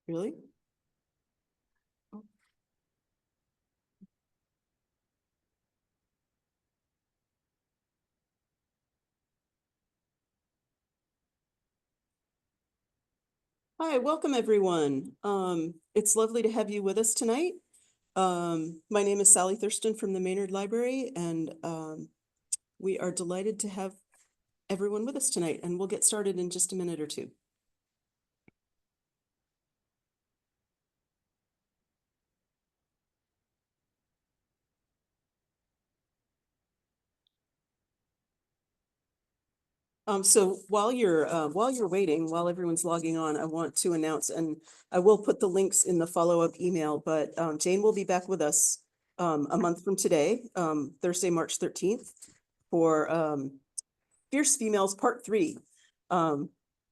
Really? Hi, welcome everyone. It's lovely to have you with us tonight. My name is Sally Thurston from the Maynard Library, and we are delighted to have everyone with us tonight, and we'll get started in just a minute or two. So while you're waiting, while everyone's logging on, I want to announce, and I will put the links in the follow-up email, but Jane will be back with us a month from today, Thursday, March 13th, for Fierce Females Part 3,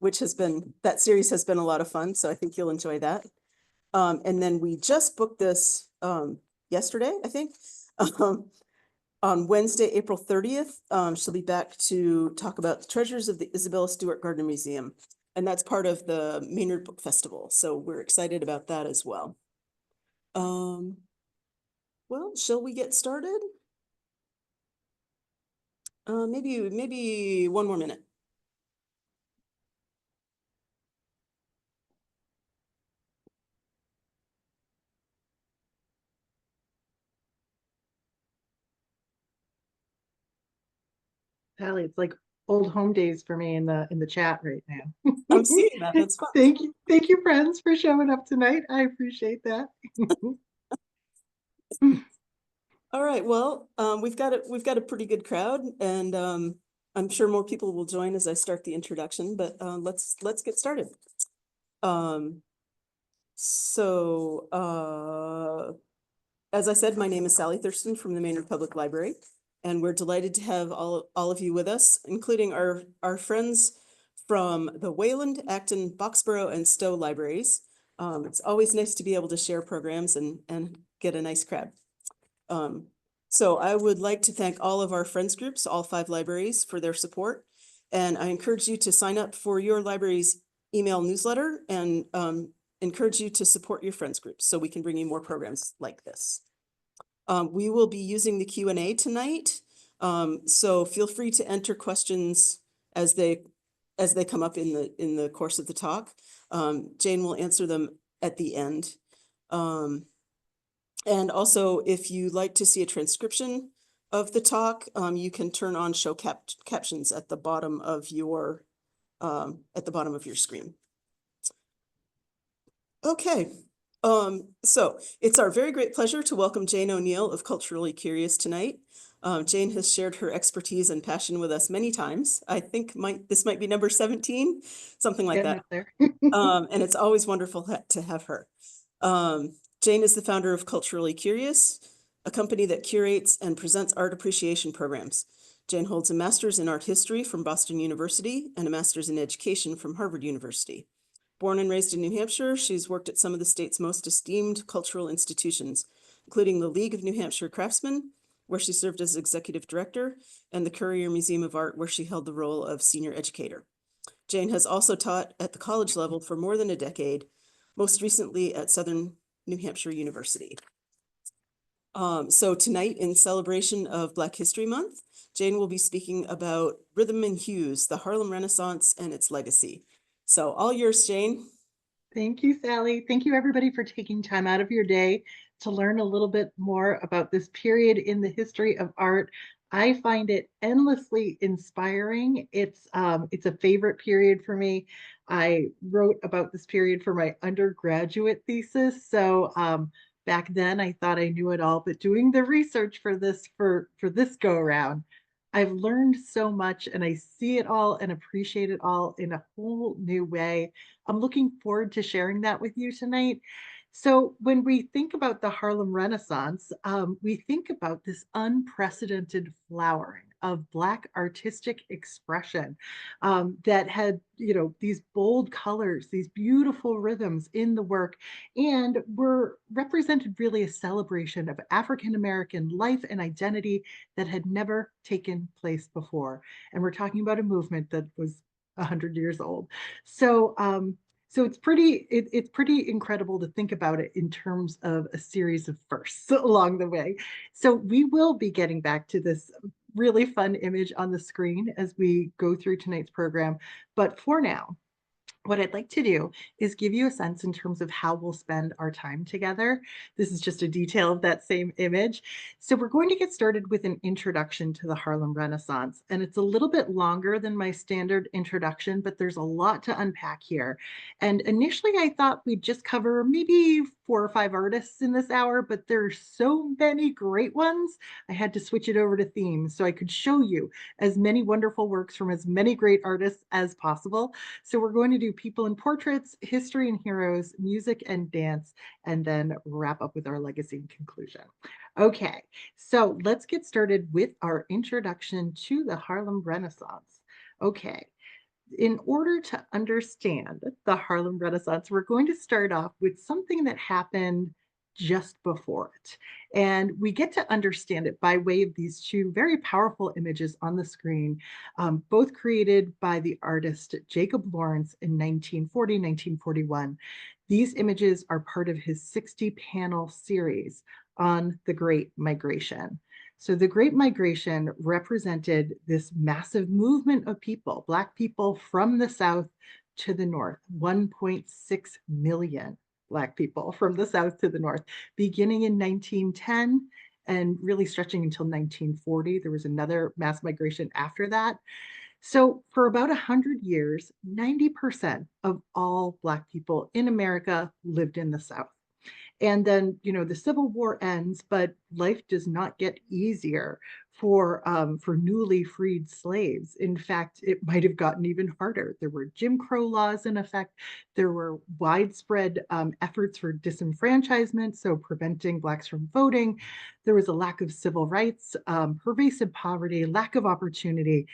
which that series has been a lot of fun, so I think you'll enjoy that. And then we just booked this yesterday, I think. On Wednesday, April 30th, she'll be back to talk about the treasures of the Isabella Stewart Gardner Museum. And that's part of the Maynard Book Festival. So we're excited about that as well. Well, shall we get started? Maybe one more minute. Sally, it's like old home days for me in the chat right now. I'm seeing that. That's fun. Thank you, friends, for showing up tonight. I appreciate that. All right. Well, we've got a pretty good crowd, and I'm sure more people will join as I start the introduction. But let's get started. As I said, my name is Sally Thurston from the Maynard Public Library, and we're delighted to have all of you with us, including our friends from the Wayland, Acton, Boxborough, and Stowe libraries. It's always nice to be able to share programs and get a nice crowd. So I would like to thank all of our friends groups, all 5 libraries, for their support. And I encourage you to sign up for your library's email newsletter and encourage you to support your friends groups so we can bring you more programs like this. We will be using the Q&A tonight. So feel free to enter questions as they come up in the course of the talk. Jane will answer them at the end. And also, if you'd like to see a transcription of the talk, you can turn on show captions at the bottom of your screen. Okay. So it's our very great pleasure to welcome Jane Oneail of Culturally Curious tonight. Jane has shared her expertise and passion with us many times. I think this might be number 17, something like that. There. And it's always wonderful to have her. Jane is the founder of Culturally Curious, a company that curates and presents art appreciation programs. Jane holds a master's in art history from Boston University and a master's in education from Harvard University. Born and raised in New Hampshire, she's worked at some of the state's most esteemed cultural institutions, including the League of New Hampshire Craftsmen, where she served as executive director, and the Currier Museum of Art, where she held the role of senior educator. Jane has also taught at the college level for more than a decade, most recently at Southern New Hampshire University. So tonight, in celebration of Black History Month, Jane will be speaking about Rhythm and Hues, the Harlem Renaissance and its legacy. So all yours, Jane. Thank you, Sally. Thank you, everybody, for taking time out of your day to learn a little bit more about this period in the history of art. I find it endlessly inspiring. It's a favorite period for me. I wrote about this period for my undergraduate thesis, so back then I thought I knew it all, but doing the research for this go around, I've learned so much and I see it all and appreciate it all in a whole new way. I'm looking forward to sharing that with you tonight. So, when we think about the Harlem Renaissance, we think about this unprecedented flowering of Black artistic expression that had, these bold colors, these beautiful rhythms in the work, and were represented really a celebration of African American life and identity that had never taken place before. And we're talking about a movement that was 100 years old. So, So it's pretty incredible to think about it in terms of a series of firsts along the way. So we will be getting back to this really fun image on the screen as we go through tonight's program. But for now, what I'd like to do is give you a sense in terms of how we'll spend our time together. This is just a detail of that same image. So we're going to get started with an introduction to the Harlem Renaissance. And it's a little bit longer than my standard introduction, but there's a lot to unpack here. And initially I thought we'd just cover maybe 4 or 5 artists in this hour, but there's so many great ones. I had to switch it over to themes so I could show you as many wonderful works from as many great artists as possible. So we're going to do people and portraits, history and heroes, music and dance, and then wrap up with our legacy and conclusion. Okay, so let's get started with our introduction to the Harlem Renaissance. Okay, in order to understand the Harlem Renaissance, we're going to start off with something that happened just before it. And we get to understand it by way of these two very powerful images on the screen, both created by the artist Jacob Lawrence in 1940, 1941. These images are part of his 60-panel series on the Great Migration. So the Great Migration represented this massive movement of people, Black people from the South to the North, 1.6 million Black people from the South to the North, beginning in 1910 and really stretching until 1940. There was another mass migration after that. So for about 100 years, 90% of all Black people in America lived in the South. And then, the Civil War ends, but life does not get easier for newly freed slaves. In fact, it might have gotten even harder. There were Jim Crow laws in effect. There were widespread efforts for disenfranchisement, so preventing Blacks from voting. There was a lack of civil rights, pervasive poverty, lack of opportunity,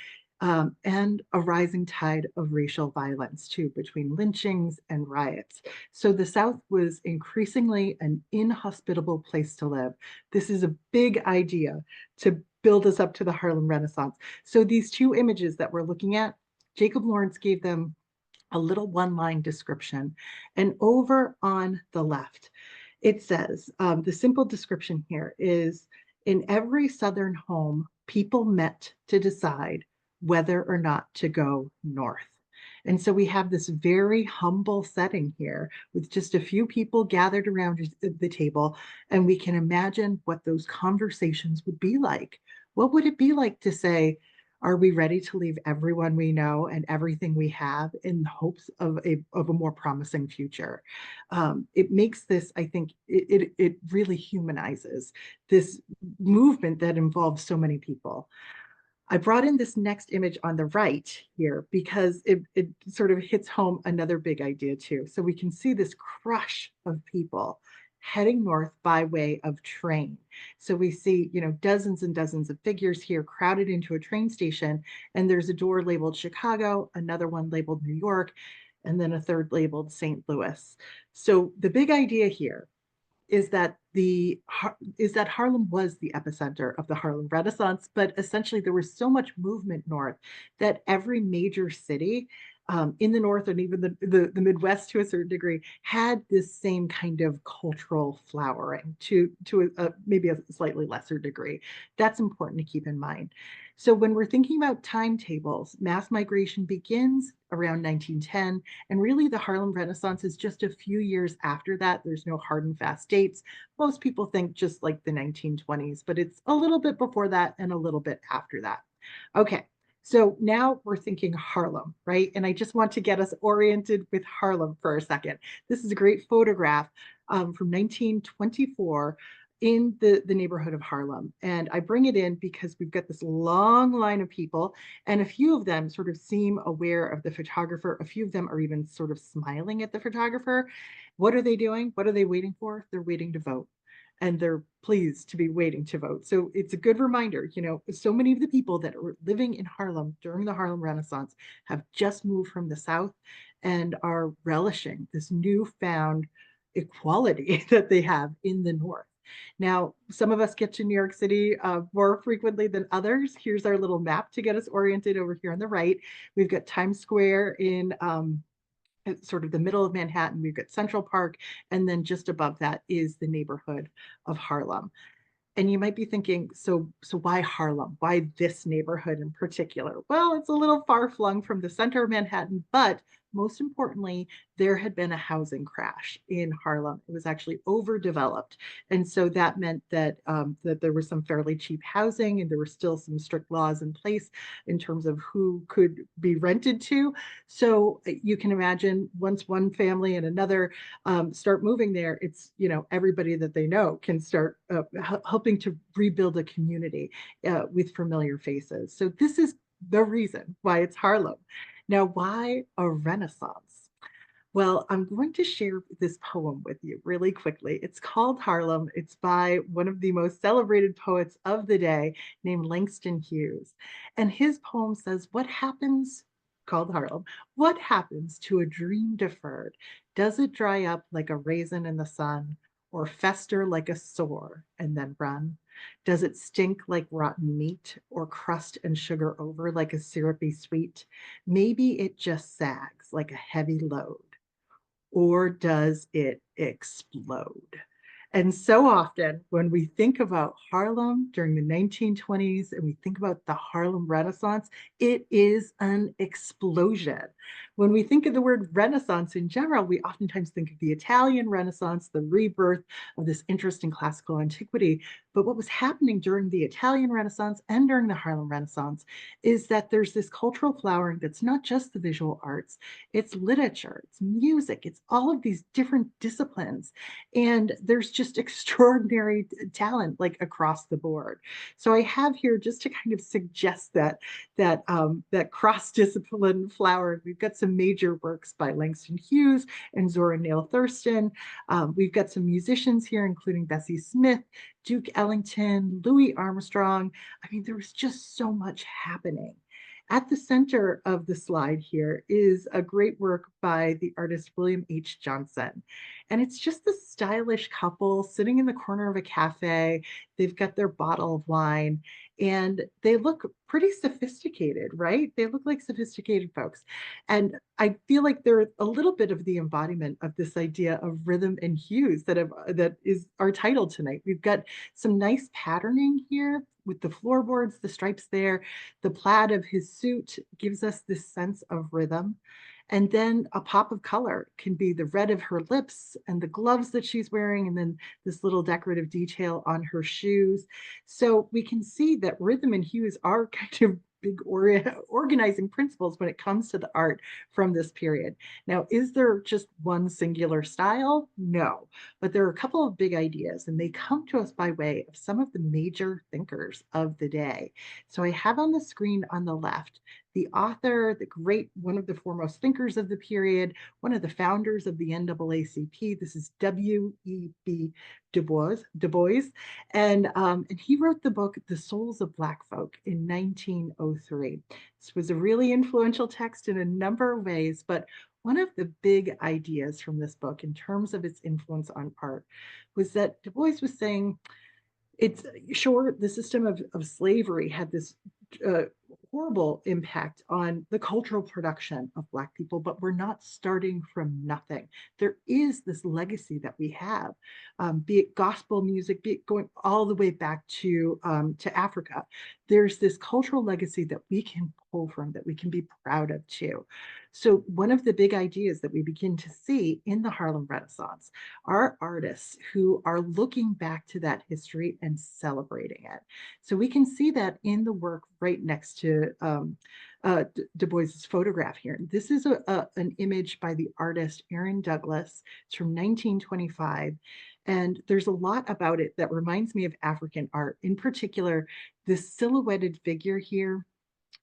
and a rising tide of racial violence too, between lynchings and riots. So the South was increasingly an inhospitable place to live. This is a big idea to build us up to the Harlem Renaissance. So these two images that we're looking at, Jacob Lawrence gave them a little one-line description. And over on the left, it says, the simple description here is, in every Southern home, people met to decide whether or not to go north. And so we have this very humble setting here with just a few people gathered around the table, and we can imagine what those conversations would be like. What would it be like to say, are we ready to leave everyone we know and everything we have in hopes of a more promising future? It makes this, I think, it really humanizes this movement that involves so many people. I brought in this next image on the right here because it sort of hits home another big idea too. So we can see this crush of people heading north by way of train. So we see, dozens and dozens of figures here crowded into a train station, and there's a door labeled Chicago, another one labeled New York, and then a third labeled St. Louis. So the big idea here is that Harlem was the epicenter of the Harlem Renaissance, but essentially there was so much movement north that every major city in the North and even the Midwest to a certain degree had this same kind of cultural flowering to maybe a slightly lesser degree. That's important to keep in mind. So when we're thinking about timetables, mass migration begins around 1910, and really the Harlem Renaissance is just a few years after that. There's no hard and fast dates. Most people think just like the 1920s, but it's a little bit before that and a little bit after that. Okay, so now we're thinking Harlem, right? And I just want to get us oriented with Harlem for a second. This is a great photograph from 1924 in the neighborhood of Harlem. And I bring it in because we've got this long line of people, and a few of them sort of seem aware of the photographer. A few of them are even sort of smiling at the photographer. What are they doing? What are they waiting for? They're waiting to vote. And they're pleased to be waiting to vote. So it's a good reminder, so many of the people that were living in Harlem during the Harlem Renaissance have just moved from the South and are relishing this newfound equality that they have in the North. Now, some of us get to New York City more frequently than others. Here's our little map to get us oriented over here on the right. We've got Times Square in sort of the middle of Manhattan. We've got Central Park, and then just above that is the neighborhood of Harlem. And you might be thinking, so why Harlem? Why this neighborhood in particular? Well, it's a little far flung from the center of Manhattan, but most importantly, there had been a housing crash in Harlem. It was actually overdeveloped, and so that meant that there was some fairly cheap housing, and there were still some strict laws in place in terms of who could be rented to. So you can imagine once one family and another start moving there, it's, everybody that they know can start helping to rebuild a community with familiar faces. So this is the reason why it's Harlem. Now, why a Renaissance? Well, I'm going to share this poem with you really quickly. It's called Harlem. It's by one of the most celebrated poets of the day named Langston Hughes. And his poem says, what happens, called Harlem, what happens to a dream deferred? Does it dry up like a raisin in the sun, or fester like a sore and then run? Does it stink like rotten meat, or crust and sugar over like a syrupy sweet? Maybe it just sags like a heavy load, or does it explode? And so often, when we think about Harlem during the 1920s and we think about the Harlem Renaissance, it is an explosion. When we think of the word Renaissance in general, we oftentimes think of the Italian Renaissance, the rebirth of this interest in classical antiquity. But what was happening during the Italian Renaissance and during the Harlem Renaissance is that there's this cultural flowering that's not just the visual arts, it's literature, it's music, it's all of these different disciplines. And there's just extraordinary talent like across the board. So I have here just to kind of suggest that cross-discipline flower. We've got some major works by Langston Hughes and Zora Neale Thurston. We've got some musicians here, including Bessie Smith, Duke Ellington, Louis Armstrong. I mean, there was just so much happening. At the center of the slide here is a great work by the artist William H. Johnson. And it's just this stylish couple sitting in the corner of a cafe. They've got their bottle of wine and they look pretty sophisticated, right? They look like sophisticated folks. And I feel like they're a little bit of the embodiment of this idea of rhythm and hues that is our title tonight. We've got some nice patterning here with the floorboards, the stripes there. The plaid of his suit gives us this sense of rhythm. And then a pop of color can be the red of her lips and the gloves that she's wearing, and then this little decorative detail on her shoes. So we can see that rhythm and hues are kind of big organizing principles when it comes to the art from this period. Now, is there just one singular style? No, but there are a couple of big ideas, and they come to us by way of some of the major thinkers of the day. So I have on the screen on the left the author, one of the foremost thinkers of the period, one of the founders of the NAACP. This is W.E.B. Du Bois. And he wrote the book, The Souls of Black Folk, in 1903. This was a really influential text in a number of ways, but one of the big ideas from this book in terms of its influence on art was that Du Bois was saying, it's sure the system of slavery had this uh, horrible impact on the cultural production of Black people, but we're not starting from nothing. There is this legacy that we have, be it gospel music, be it going all the way back to Africa. There's this cultural legacy that we can pull from, that we can be proud of too. So one of the big ideas that we begin to see in the Harlem Renaissance are artists who are looking back to that history and celebrating it. So we can see that in the work right next to Du Bois's photograph here. This is an image by the artist Aaron Douglas. It's from 1925. And there's a lot about it that reminds me of African art. In particular, this silhouetted figure here,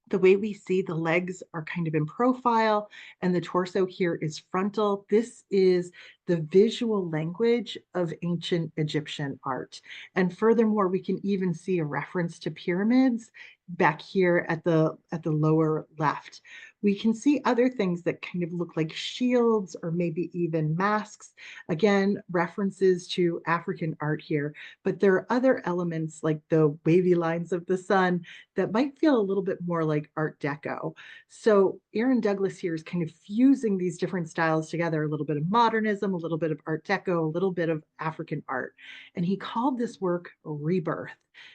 the way we see the legs are kind of in profile and the torso here is frontal. This is the visual language of ancient Egyptian art. And furthermore, we can even see a reference to pyramids back here at the lower left. We can see other things that kind of look like shields or maybe even masks. Again, references to African art here, but there are other elements like the wavy lines of the sun that might feel a little bit more like Art Deco. So Aaron Douglas here is kind of fusing these different styles together, a little bit of modernism, a little bit of Art Deco, a little bit of African art. And he called this work Rebirth.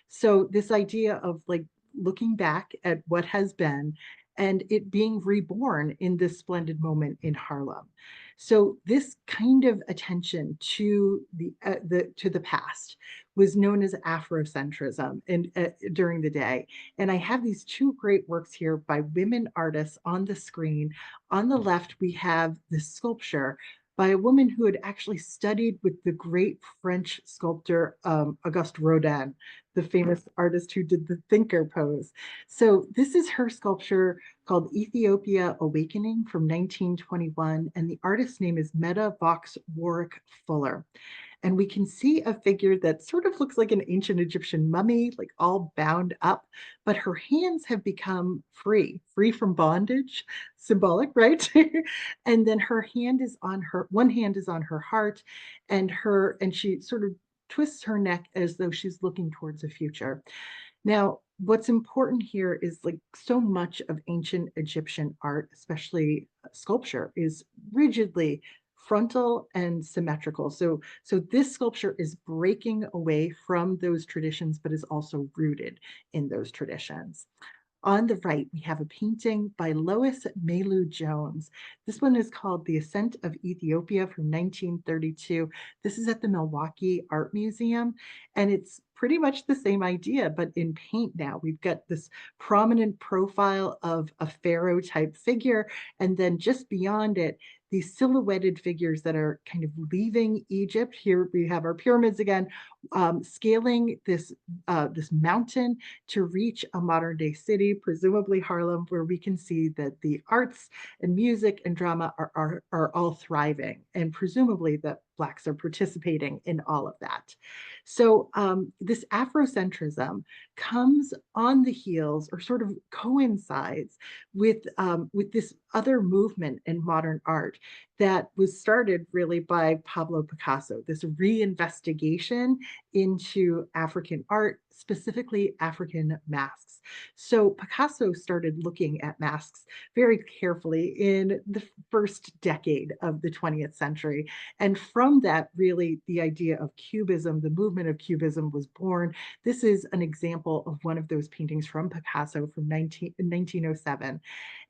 So this idea of like looking back at what has been and it being reborn in this splendid moment in Harlem. So this kind of attention to the past was known as Afrocentrism during the day. And I have these two great works here by women artists on the screen. On the left, we have this sculpture by a woman who had actually studied with the great French sculptor Auguste Rodin, the famous artist who did the thinker pose. So this is her sculpture called Ethiopia Awakening from 1921, and the artist's name is Meta Vox Warwick Fuller. And we can see a figure that sort of looks like an ancient Egyptian mummy, like all bound up, but her hands have become free from bondage, symbolic, right? And then her hand is on her, one hand is on her heart, and she sort of twists her neck as though she's looking towards a future. Now, what's important here is like so much of ancient Egyptian art, especially sculpture, is rigidly frontal and symmetrical. So this sculpture is breaking away from those traditions, but is also rooted in those traditions. On the right, we have a painting by Lois Mailou Jones. This one is called The Ascent of Ethiopia from 1932. This is at the Milwaukee Art Museum, and it's pretty much the same idea, but in paint now. We've got this prominent profile of a pharaoh type figure, and then just beyond it, these silhouetted figures that are kind of leaving Egypt. Here we have our pyramids again, scaling this mountain to reach a modern day city, presumably Harlem, where we can see that the arts and music and drama are all thriving, and presumably that Blacks are participating in all of that. So this Afrocentrism comes on the heels or sort of coincides with this other movement in modern art that was started really by Pablo Picasso, this reinvestigation into African art, specifically African masks. So Picasso started looking at masks very carefully in the first decade of the 20th century. And from that, really, the idea of Cubism, the movement of Cubism was born. This is an example of one of those paintings from Picasso from 1907.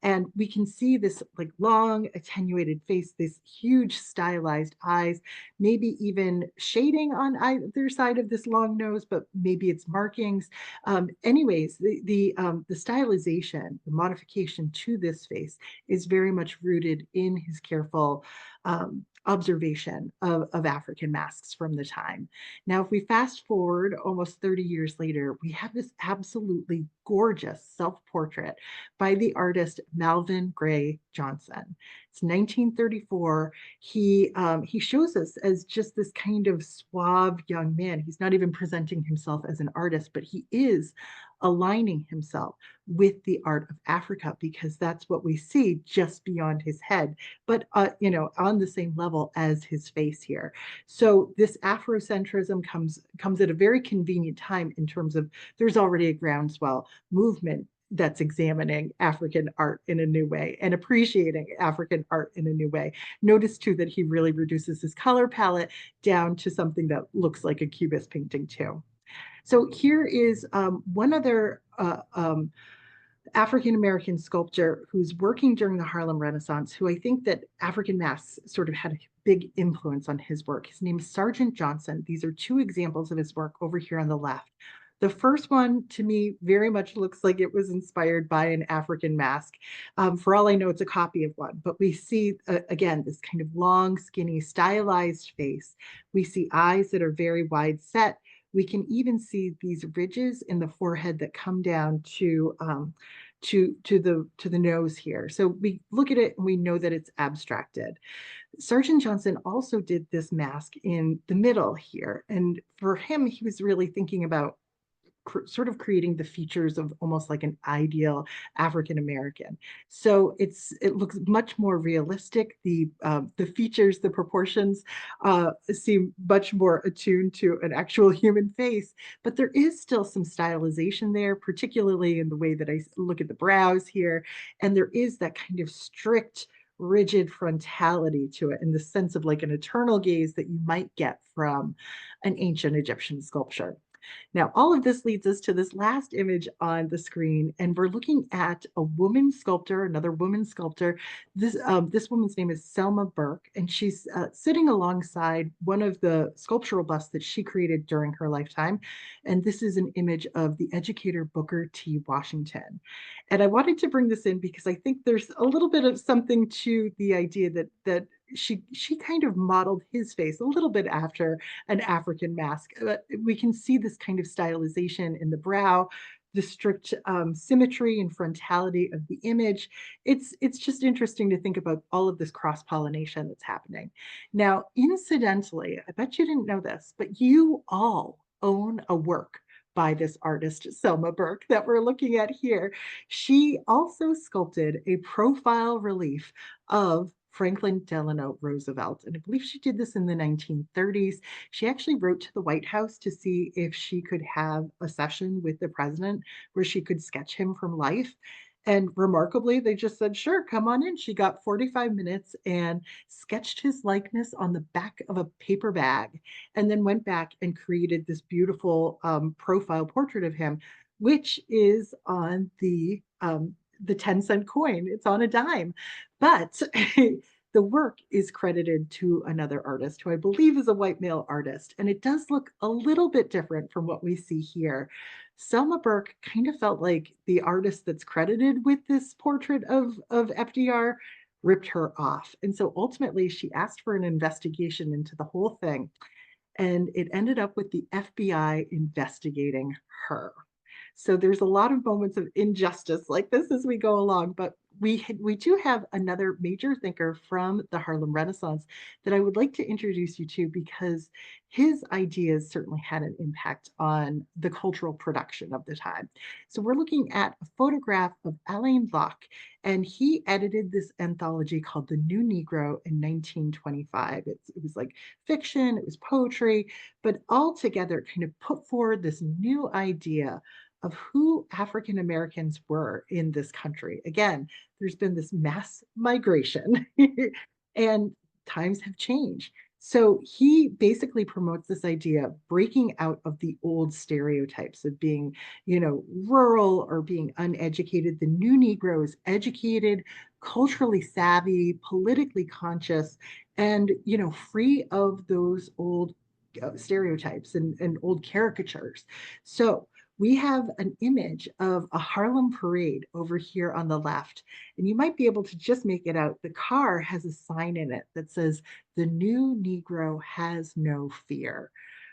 And we can see this like long attenuated face, this huge stylized eyes, maybe even shading on either side of this long nose, but maybe it's markings. Anyways, the stylization, the modification to this face is very much rooted in his careful observation of African masks from the time. Now, if we fast forward almost 30 years later, we have this absolutely gorgeous self-portrait by the artist Malvin Gray Johnson. It's 1934. He shows us as just this kind of suave young man. He's not even presenting himself as an artist, but he is aligning himself with the art of Africa because that's what we see just beyond his head, but on the same level as his face here. So this Afrocentrism comes at a very convenient time in terms of there's already a groundswell movement that's examining African art in a new way and appreciating African art in a new way. Notice too that he really reduces his color palette down to something that looks like a Cubist painting too. So here is one other African-American sculptor who's working during the Harlem Renaissance, who I think that African masks sort of had a big influence on his work. His name is Sargent Johnson. These are two examples of his work over here on the left. The first one to me very much looks like it was inspired by an African mask. For all I know, it's a copy of one, but we see, again, this kind of long, skinny, stylized face. We see eyes that are very wide set. We can even see these ridges in the forehead that come down to the nose here. So we look at it and we know that it's abstracted. Sargent Johnson also did this mask in the middle here. And for him, he was really thinking about sort of creating the features of almost like an ideal African American. So it looks much more realistic. The features, the proportions seem much more attuned to an actual human face, but there is still some stylization there, particularly in the way that I look at the brows here, and there is that kind of strict, rigid frontality to it in the sense of like an eternal gaze that you might get from an ancient Egyptian sculpture. Now, all of this leads us to this last image on the screen, and we're looking at a woman sculptor, another woman sculptor. This woman's name is Selma Burke, and she's sitting alongside one of the sculptural busts that she created during her lifetime. And this is an image of the educator Booker T. Washington. And I wanted to bring this in because I think there's a little bit of something to the idea that she kind of modeled his face a little bit after an African mask. We can see this kind of stylization in the brow, the strict symmetry and frontality of the image. It's just interesting to think about all of this cross-pollination that's happening. Now, incidentally, I bet you didn't know this, but you all own a work by this artist, Selma Burke, that we're looking at here. She also sculpted a profile relief of Franklin Delano Roosevelt. And I believe she did this in the 1930s. She actually wrote to the White House to see if she could have a session with the president where she could sketch him from life. And remarkably, they just said, sure, come on in. She got 45 minutes and sketched his likeness on the back of a paper bag, and then went back and created this beautiful profile portrait of him, which is on the 10-cent coin. It's on a dime. But the work is credited to another artist who I believe is a white male artist. And it does look a little bit different from what we see here. Selma Burke kind of felt like the artist that's credited with this portrait of FDR ripped her off. And so ultimately, she asked for an investigation into the whole thing. And it ended up with the FBI investigating her. So there's a lot of moments of injustice like this as we go along, but we do have another major thinker from the Harlem Renaissance that I would like to introduce you to because his ideas certainly had an impact on the cultural production of the time. So we're looking at a photograph of Alain Locke, and he edited this anthology called The New Negro in 1925. It was like fiction, it was poetry, but all together it kind of put forward this new idea of who African Americans were in this country. Again, there's been this mass migration and times have changed. So he basically promotes this idea of breaking out of the old stereotypes of being, rural or being uneducated. The new Negro is educated, culturally savvy, politically conscious, and, free of those old stereotypes and old caricatures. So we have an image of a Harlem parade over here on the left, and you might be able to just make it out. The car has a sign in it that says, "The new Negro has no fear,"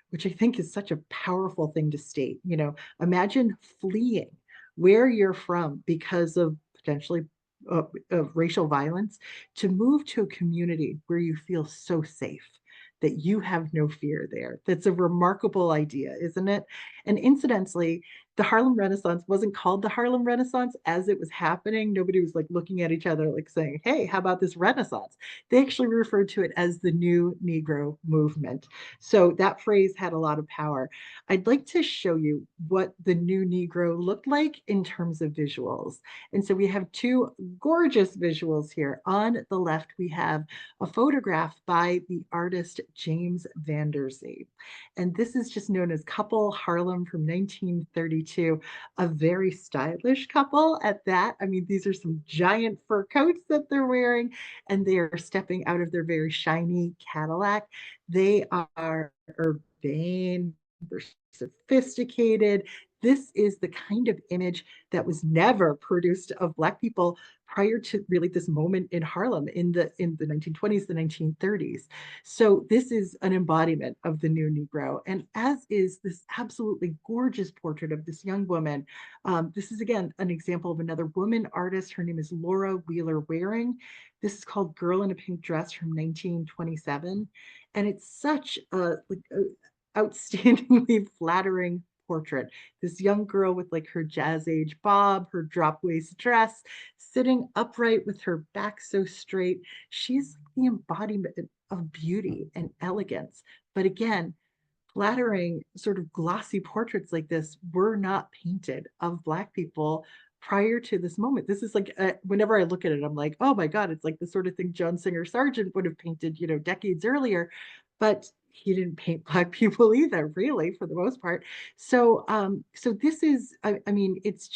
which I think is such a powerful thing to state. Imagine fleeing where you're from because of potentially of racial violence to move to a community where you feel so safe that you have no fear there. That's a remarkable idea, isn't it? And incidentally, the Harlem Renaissance wasn't called the Harlem Renaissance as it was happening. Nobody was like looking at each other like saying, hey, how about this Renaissance? They actually referred to it as the New Negro Movement. So that phrase had a lot of power. I'd like to show you what the New Negro looked like in terms of visuals. And so we have two gorgeous visuals here. On the left, we have a photograph by the artist James Van Der Zee. And this is just known as Couple Harlem from 1932, a very stylish couple at that. I mean, these are some giant fur coats that they're wearing, and they are stepping out of their very shiny Cadillac. They are urbane, they're sophisticated. This is the kind of image that was never produced of Black people prior to really this moment in Harlem in the 1920s, the 1930s. So this is an embodiment of the new Negro, and as is this absolutely gorgeous portrait of this young woman. This is again an example of another woman artist. Her name is Laura Wheeler Waring. This is called Girl in a Pink Dress from 1927, and it's such a outstandingly flattering portrait. This young girl with like her jazz age bob, her drop waist dress, sitting upright with her back so straight. She's the embodiment of beauty and elegance. But again, flattering sort of glossy portraits like this were not painted of Black people prior to this moment. This is like, whenever I look at it, I'm like, oh my God, it's like the sort of thing John Singer Sargent would have painted, decades earlier. But he didn't paint Black people either, really, for the most part. So this is, I mean, it's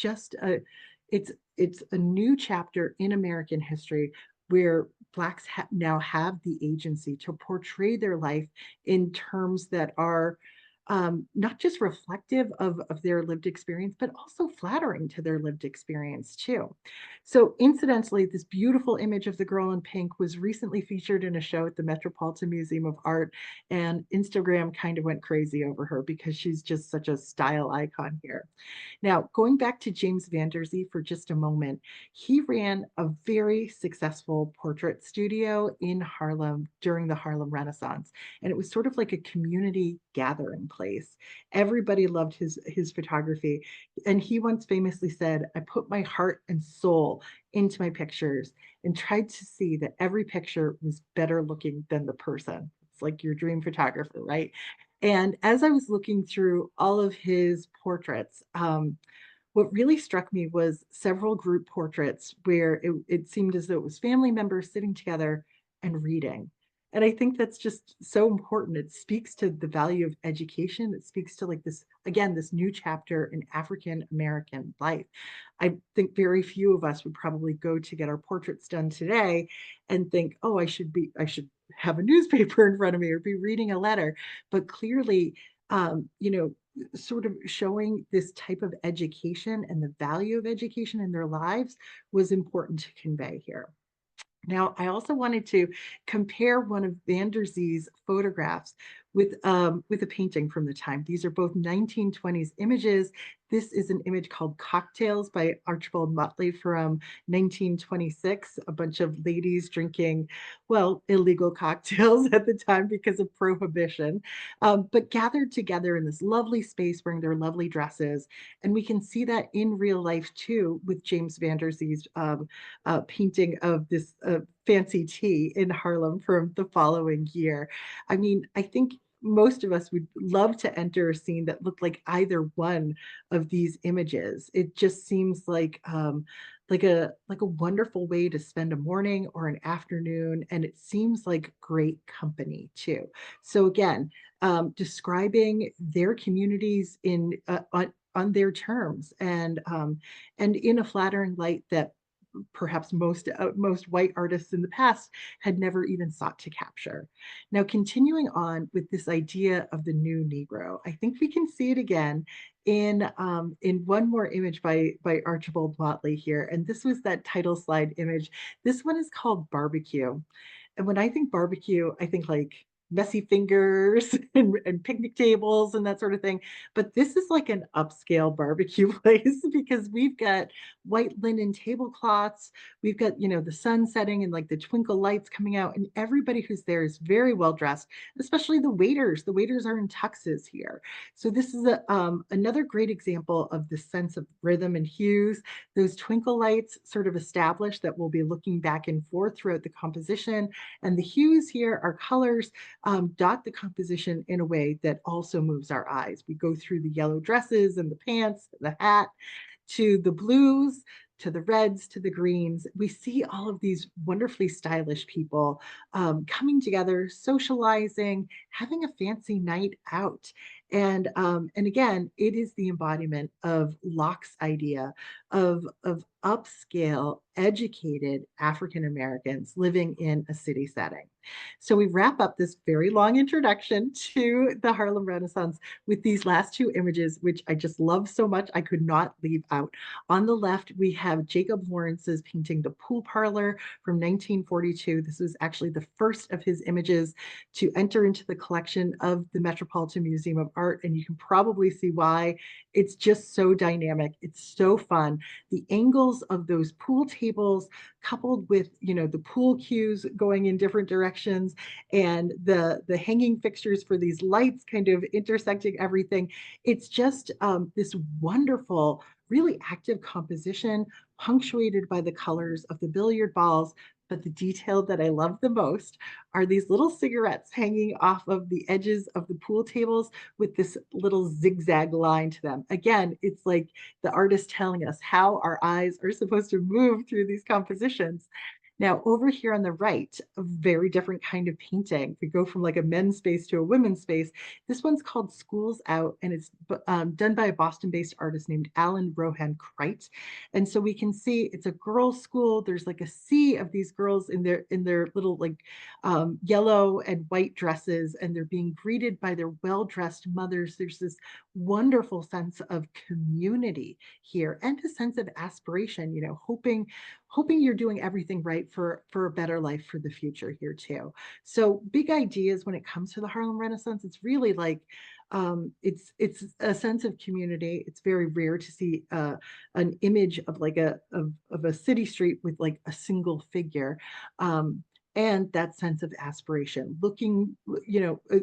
a new chapter in American history where Blacks now have the agency to portray their life in terms that are not just reflective of their lived experience, but also flattering to their lived experience too. So incidentally, this beautiful image of the girl in pink was recently featured in a show at the Metropolitan Museum of Art, and Instagram kind of went crazy over her because she's just such a style icon here. Now, going back to James Van Der Zee for just a moment, he ran a very successful portrait studio in Harlem during the Harlem Renaissance. And it was sort of like a community gathering place. Everybody loved his photography. And he once famously said, I put my heart and soul into my pictures and tried to see that every picture was better looking than the person. It's like your dream photographer, right? And as I was looking through all of his portraits, what really struck me was several group portraits where it seemed as though it was family members sitting together and reading. And I think that's just so important. It speaks to the value of education. It speaks to like this, again, this new chapter in African American life. I think very few of us would probably go to get our portraits done today and think, oh, I should have a newspaper in front of me or be reading a letter. But clearly, sort of showing this type of education and the value of education in their lives was important to convey here. Now, I also wanted to compare one of Van Der Zee's photographs with a painting from the time. These are both 1920s images. This is an image called Cocktails by Archibald Motley from 1926. A bunch of ladies drinking, well, illegal cocktails at the time because of prohibition, but gathered together in this lovely space wearing their lovely dresses. And we can see that in real life too with James Van Der Zee's painting of this fancy tea in Harlem from the following year. I mean, I think most of us would love to enter a scene that looked like either one of these images. It just seems like a wonderful way to spend a morning or an afternoon, and it seems like great company too. So again, describing their communities in on their terms and in a flattering light that perhaps most white artists in the past had never even sought to capture. Now, continuing on with this idea of the new Negro, I think we can see it again in one more image by Archibald Motley here, and this was that title slide image. This one is called Barbecue, and when I think barbecue, I think like messy fingers and picnic tables and that sort of thing. But this is like an upscale barbecue place because we've got white linen tablecloths. We've got, the sun setting and like the twinkle lights coming out, and everybody who's there is very well dressed, especially the waiters. The waiters are in tuxes here. So this is another great example of the sense of rhythm and hues. Those twinkle lights sort of establish that we'll be looking back and forth throughout the composition. And the hues here are colors dot the composition in a way that also moves our eyes. We go through the yellow dresses and the pants, the hat, to the blues, to the reds, to the greens. We see all of these wonderfully stylish people coming together, socializing, having a fancy night out. And again, it is the embodiment of Locke's idea of upscale, educated African Americans living in a city setting. So we wrap up this very long introduction to the Harlem Renaissance with these last two images, which I just love so much, I could not leave out. On the left, we have Jacob Lawrence's painting The Pool Parlor from 1942. This was actually the first of his images to enter into the collection of the Metropolitan Museum of Art, and you can probably see why. It's just so dynamic. It's so fun. the angles of those pool tables coupled with, the pool cues going in different directions and the hanging fixtures for these lights kind of intersecting everything. It's just this wonderful, really active composition punctuated by the colors of the billiard balls. But the detail that I love the most are these little cigarettes hanging off of the edges of the pool tables with this little zigzag line to them. Again, it's like the artist telling us how our eyes are supposed to move through these compositions. Now, over here on the right, a very different kind of painting. We go from like a men's space to a women's space. This one's called Schools Out, and it's done by a Boston-based artist named Alan Rohan Kreit. And so we can see it's a girls' school. There's like a sea of these girls in their little like yellow and white dresses, and they're being greeted by their well-dressed mothers. There's this wonderful sense of community here and a sense of aspiration, hoping you're doing everything right for a better life for the future here too. So big ideas when it comes to the Harlem Renaissance. It's really like it's a sense of community. It's very rare to see an image of like of a city street with like a single figure. And that sense of aspiration, looking,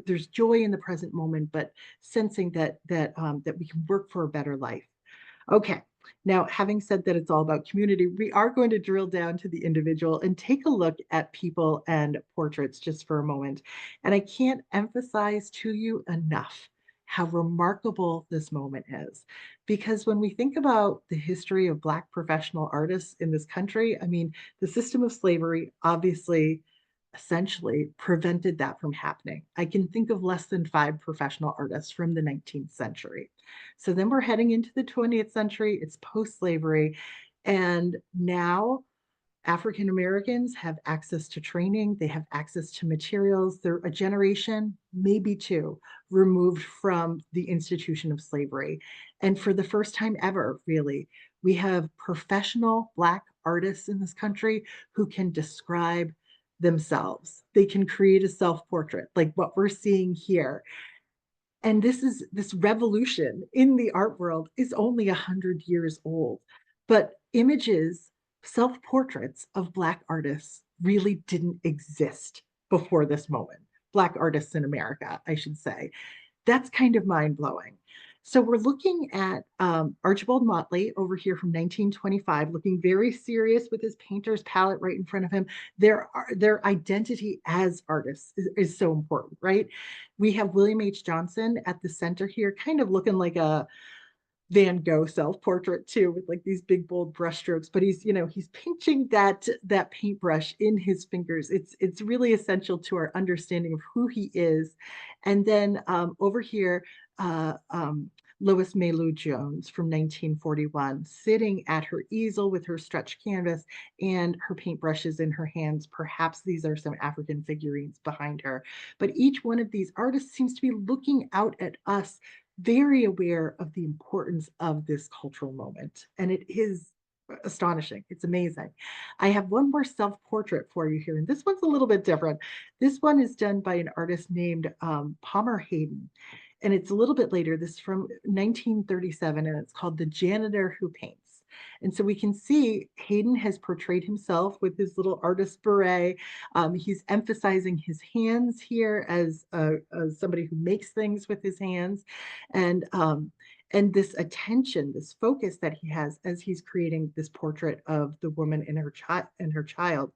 there's joy in the present moment, but sensing that we can work for a better life. Okay, now having said that it's all about community, we are going to drill down to the individual and take a look at people and portraits just for a moment. And I can't emphasize to you enough how remarkable this moment is. Because when we think about the history of Black professional artists in this country, I mean, the system of slavery obviously essentially prevented that from happening. I can think of less than 5 professional artists from the 19th century. So then we're heading into the 20th century, it's post-slavery, and now African Americans have access to training, they have access to materials. They're a generation, maybe two, removed from the institution of slavery. And for the first time ever, really, we have professional Black artists in this country who can describe themselves. They can create a self-portrait like what we're seeing here. And this revolution in the art world is only 100 years old. But images, self-portraits of Black artists really didn't exist before this moment. Black artists in America, I should say. That's kind of mind-blowing. So we're looking at Archibald Motley over here from 1925, looking very serious with his painter's palette right in front of him. Their identity as artists is so important, right? We have William H. Johnson at the center here, kind of looking like a Van Gogh self-portrait too, with like these big bold brushstrokes, but he's pinching that paintbrush in his fingers. It's really essential to our understanding of who he is. And then over here, Lois Mailou Jones from 1941, sitting at her easel with her stretched canvas and her paintbrushes in her hands. Perhaps these are some African figurines behind her. But each one of these artists seems to be looking out at us, very aware of the importance of this cultural moment. And it is astonishing. It's amazing. I have one more self-portrait for you here, and this one's a little bit different. This one is done by an artist named Palmer Hayden, and it's a little bit later. This is from 1937, and it's called The Janitor Who Paints. And so we can see Hayden has portrayed himself with his little artist beret. He's emphasizing his hands here as somebody who makes things with his hands. And this attention, this focus that he has as he's creating this portrait of the woman and her child.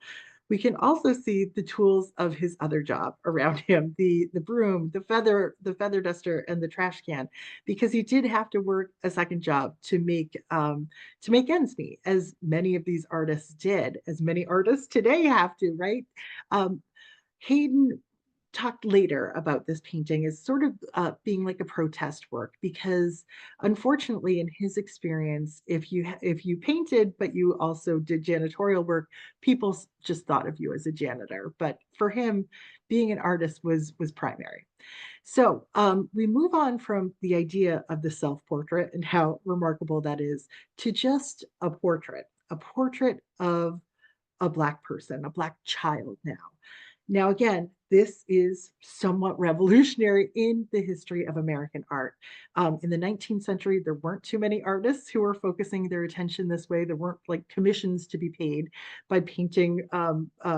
We can also see the tools of his other job around him, the broom, the feather duster, and the trash can, because he did have to work a second job to make ends meet, as many of these artists did, as many artists today have to, right? Hayden talked later about this painting as sort of being like a protest work, because unfortunately in his experience, if you painted but you also did janitorial work, people just thought of you as a janitor. But for him, being an artist was primary. So we move on from the idea of the self-portrait and how remarkable that is to just a portrait of a Black person, a Black child now. Now, again, this is somewhat revolutionary in the history of American art. In the 19th century, there weren't too many artists who were focusing their attention this way. There weren't like commissions to be paid by painting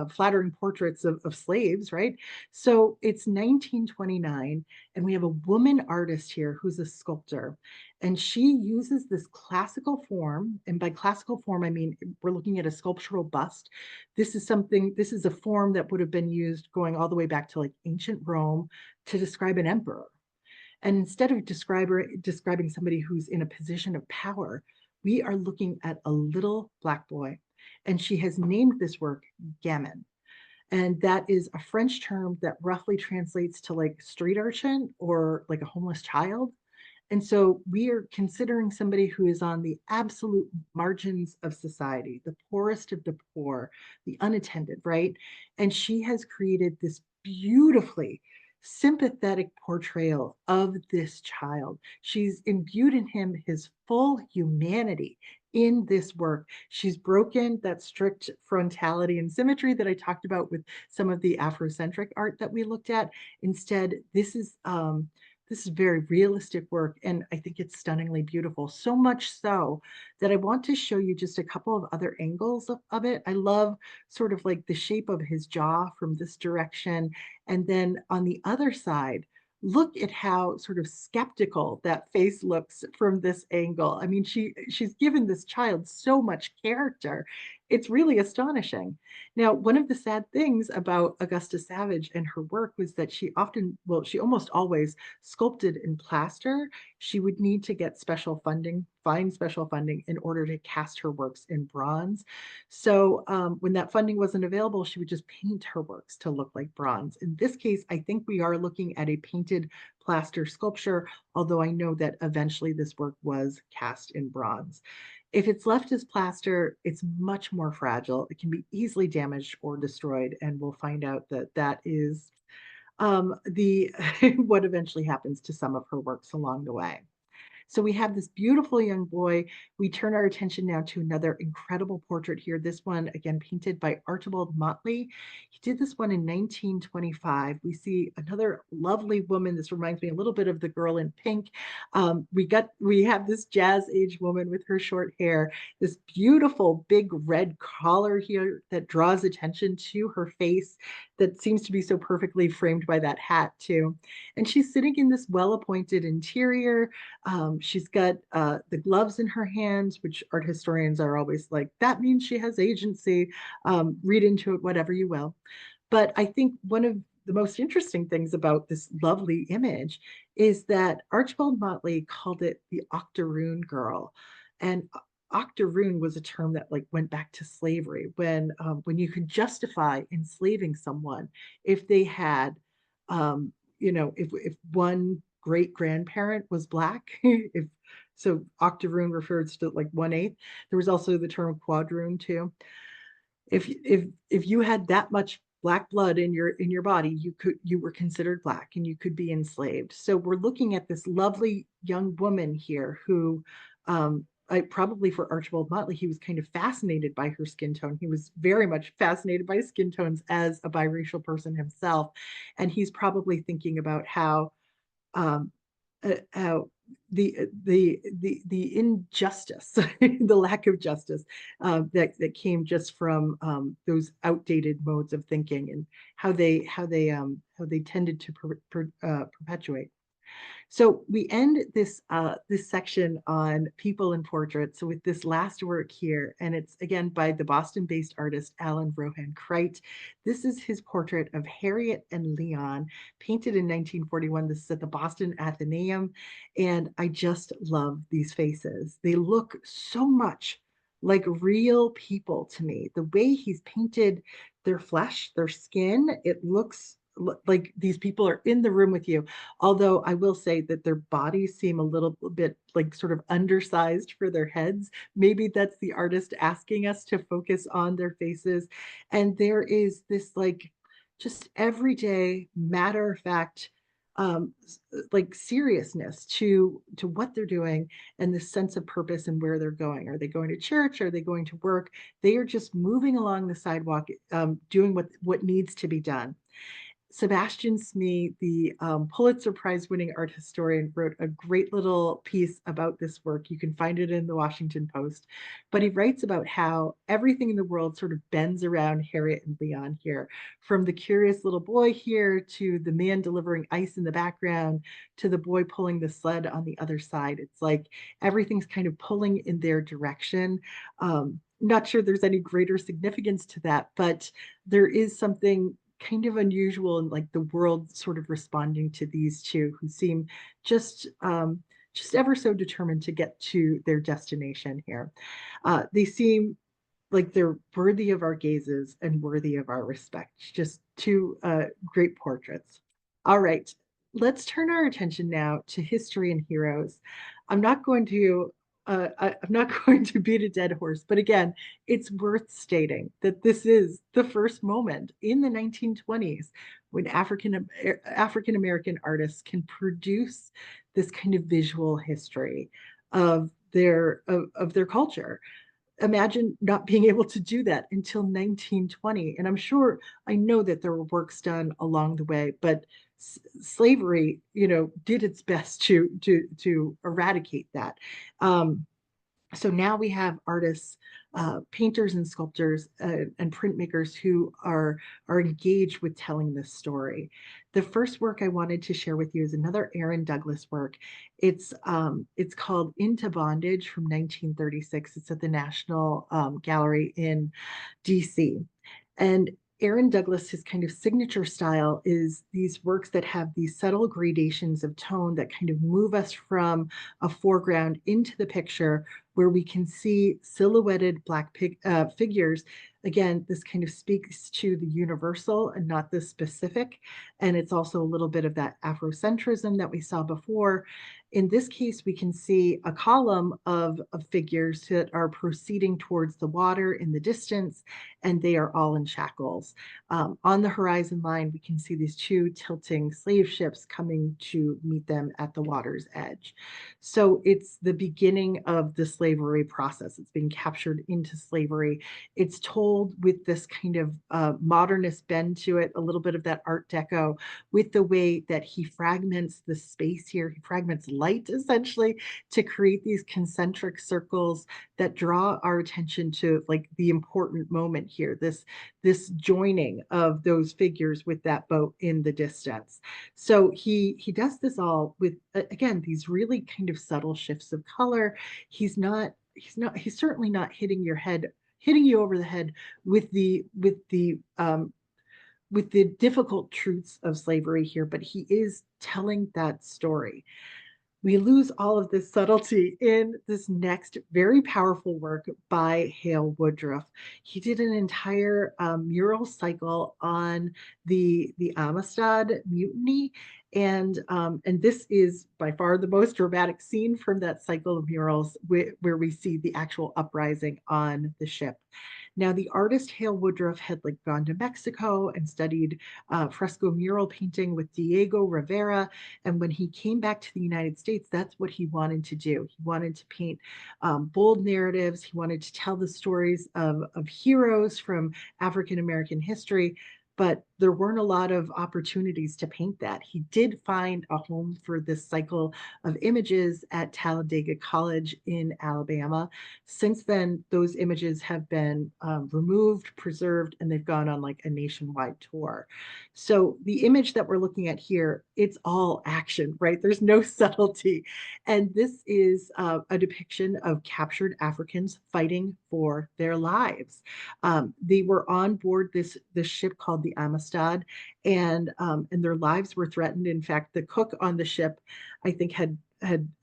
flattering portraits of slaves, right? So it's 1929, and we have a woman artist here who's a sculptor. And she uses this classical form, and by classical form, I mean we're looking at a sculptural bust. This is a form that would have been used going all the way back to like ancient Rome to describe an emperor. And instead of describing somebody who's in a position of power, we are looking at a little Black boy. And she has named this work Gamin. And that is a French term that roughly translates to like street urchin or like a homeless child. And so we are considering somebody who is on the absolute margins of society, the poorest of the poor, the unattended, right? And she has created this beautifully sympathetic portrayal of this child. She's imbued in him his full humanity in this work. She's broken that strict frontality and symmetry that I talked about with some of the Afrocentric art that we looked at. Instead, this is very realistic work, and I think it's stunningly beautiful. So much so that I want to show you just a couple of other angles of it. I love sort of like the shape of his jaw from this direction. And then on the other side, look at how sort of skeptical that face looks from this angle. I mean, she's given this child so much character. It's really astonishing. Now, one of the sad things about Augusta Savage and her work was that she often, well, she almost always sculpted in plaster. She would need to get special funding, find special funding in order to cast her works in bronze. So when that funding wasn't available, she would just paint her works to look like bronze. In this case, I think we are looking at a painted plaster sculpture, although I know that eventually this work was cast in bronze. If it's left as plaster, it's much more fragile. It can be easily damaged or destroyed, and we'll find out that that is the what eventually happens to some of her works along the way. So we have this beautiful young boy. We turn our attention now to another incredible portrait here. This one, again, painted by Archibald Motley. He did this one in 1925. We see another lovely woman. This reminds me a little bit of the girl in pink. We have this jazz age woman with her short hair, this beautiful big red collar here that draws attention to her face that seems to be so perfectly framed by that hat too. And she's sitting in this well-appointed interior. She's got the gloves in her hands, which art historians are always like, that means she has agency. Read into it whatever you will. But I think one of the most interesting things about this lovely image is that Archibald Motley called it the octoroon girl. And octoroon was a term that like went back to slavery when you could justify enslaving someone if they had if one great grandparent was Black, if so, octoroon refers to like 1/8. There was also the term quadroon too. If you had that much Black blood in your body, you were considered Black and you could be enslaved. So we're looking at this lovely young woman here who probably for Archibald Motley, he was kind of fascinated by her skin tone. He was very much fascinated by skin tones as a biracial person himself. And he's probably thinking about um, how the injustice, the lack of justice that came just from those outdated modes of thinking and how they tended to perpetuate. So we end this section on people and portraits with this last work here, and it's again by the Boston-based artist Alan Rohan Crite. This is his portrait of Harriet and Leon, painted in 1941. This is at the Boston Athenaeum, and I just love these faces. They look so much like real people to me. The way he's painted their flesh, their skin, it looks like these people are in the room with you. Although I will say that their bodies seem a little bit like sort of undersized for their heads. Maybe that's the artist asking us to focus on their faces. And there is this like just everyday matter of fact like seriousness to what they're doing and the sense of purpose and where they're going. Are they going to church? Are they going to work? They are just moving along the sidewalk, doing what needs to be done. Sebastian Smee, the Pulitzer Prize winning art historian, wrote a great little piece about this work. You can find it in the Washington Post. But he writes about how everything in the world sort of bends around Harriet and Leon here, from the curious little boy here to the man delivering ice in the background to the boy pulling the sled on the other side. It's like everything's kind of pulling in their direction. Not sure there's any greater significance to that, but there is something kind of unusual in like the world sort of responding to these two who seem just just ever so determined to get to their destination here. They seem like they're worthy of our gazes and worthy of our respect. Just two great portraits. All right, let's turn our attention now to history and heroes. I'm not going to I'm not going to beat a dead horse, but again, it's worth stating that this is the first moment in the 1920s when African American artists can produce this kind of visual history of their culture. Imagine not being able to do that until 1920. And I know that there were works done along the way, but slavery, did its best to eradicate that. Um, so now we have artists, painters and sculptors and printmakers who are engaged with telling this story. The first work I wanted to share with you is another Aaron Douglas work. It's called Into Bondage from 1936. It's at the National Gallery in DC. And Aaron Douglas, his kind of signature style is these works that have these subtle gradations of tone that kind of move us from a foreground into the picture where we can see silhouetted figures. Again, this kind of speaks to the universal and not the specific. And it's also a little bit of that Afrocentrism that we saw before. In this case, we can see a column of figures that are proceeding towards the water in the distance, and they are all in shackles. On the horizon line, we can see these two tilting slave ships coming to meet them at the water's edge. So it's the beginning of the slavery process. It's being captured into slavery. It's told with this kind of modernist bend to it, a little bit of that Art Deco, with the way that he fragments the space here. He fragments light essentially to create these concentric circles that draw our attention to like the important moment here, this joining of those figures with that boat in the distance. So he does this all with again these really kind of subtle shifts of color. He's certainly not hitting you over the head with the difficult truths of slavery here, but he is telling that story. We lose all of this subtlety in this next very powerful work by Hale Woodruff. He did an entire mural cycle on the Amistad Mutiny, and this is by far the most dramatic scene from that cycle of murals where we see the actual uprising on the ship. Now, the artist Hale Woodruff had like gone to Mexico and studied fresco mural painting with Diego Rivera. And when he came back to the United States, that's what he wanted to do. He wanted to paint bold narratives. He wanted to tell the stories of heroes from African American history, but there weren't a lot of opportunities to paint that. He did find a home for this cycle of images at Talladega College in Alabama. Since then, those images have been removed, preserved, and they've gone on like a nationwide tour. So the image that we're looking at here, it's all action, right? There's no subtlety. And this is a depiction of captured Africans fighting for their lives. They were on board this ship called the Amistad, and their lives were threatened. In fact, the cook on the ship, I think, had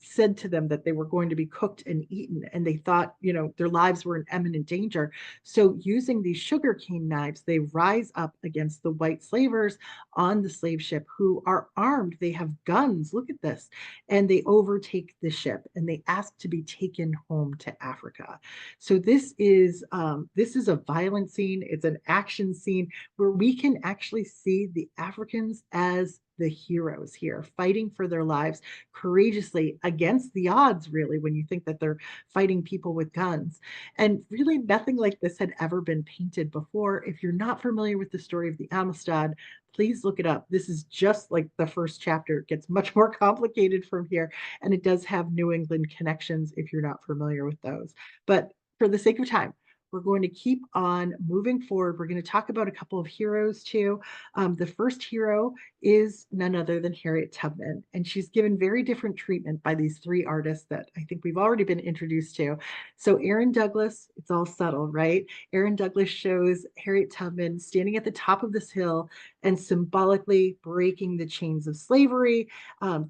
said to them that they were going to be cooked and eaten, and they thought, their lives were in imminent danger. So using these sugarcane knives, they rise up against the white slavers on the slave ship who are armed. They have guns. Look at this. And they overtake the ship and they ask to be taken home to Africa. So this is a violent scene. It's an action scene where we can actually see the Africans as the heroes here, fighting for their lives courageously against the odds, really, when you think that they're fighting people with guns. And really, nothing like this had ever been painted before. If you're not familiar with the story of the Amistad, please look it up. This is just like the first chapter. It gets much more complicated from here, and it does have New England connections if you're not familiar with those. But for the sake of time, we're going to keep on moving forward. We're going to talk about a couple of heroes too. The first hero is none other than Harriet Tubman, and she's given very different treatment by these three artists that I think we've already been introduced to. So Aaron Douglas, it's all subtle, right? Aaron Douglas shows Harriet Tubman standing at the top of this hill and symbolically breaking the chains of slavery.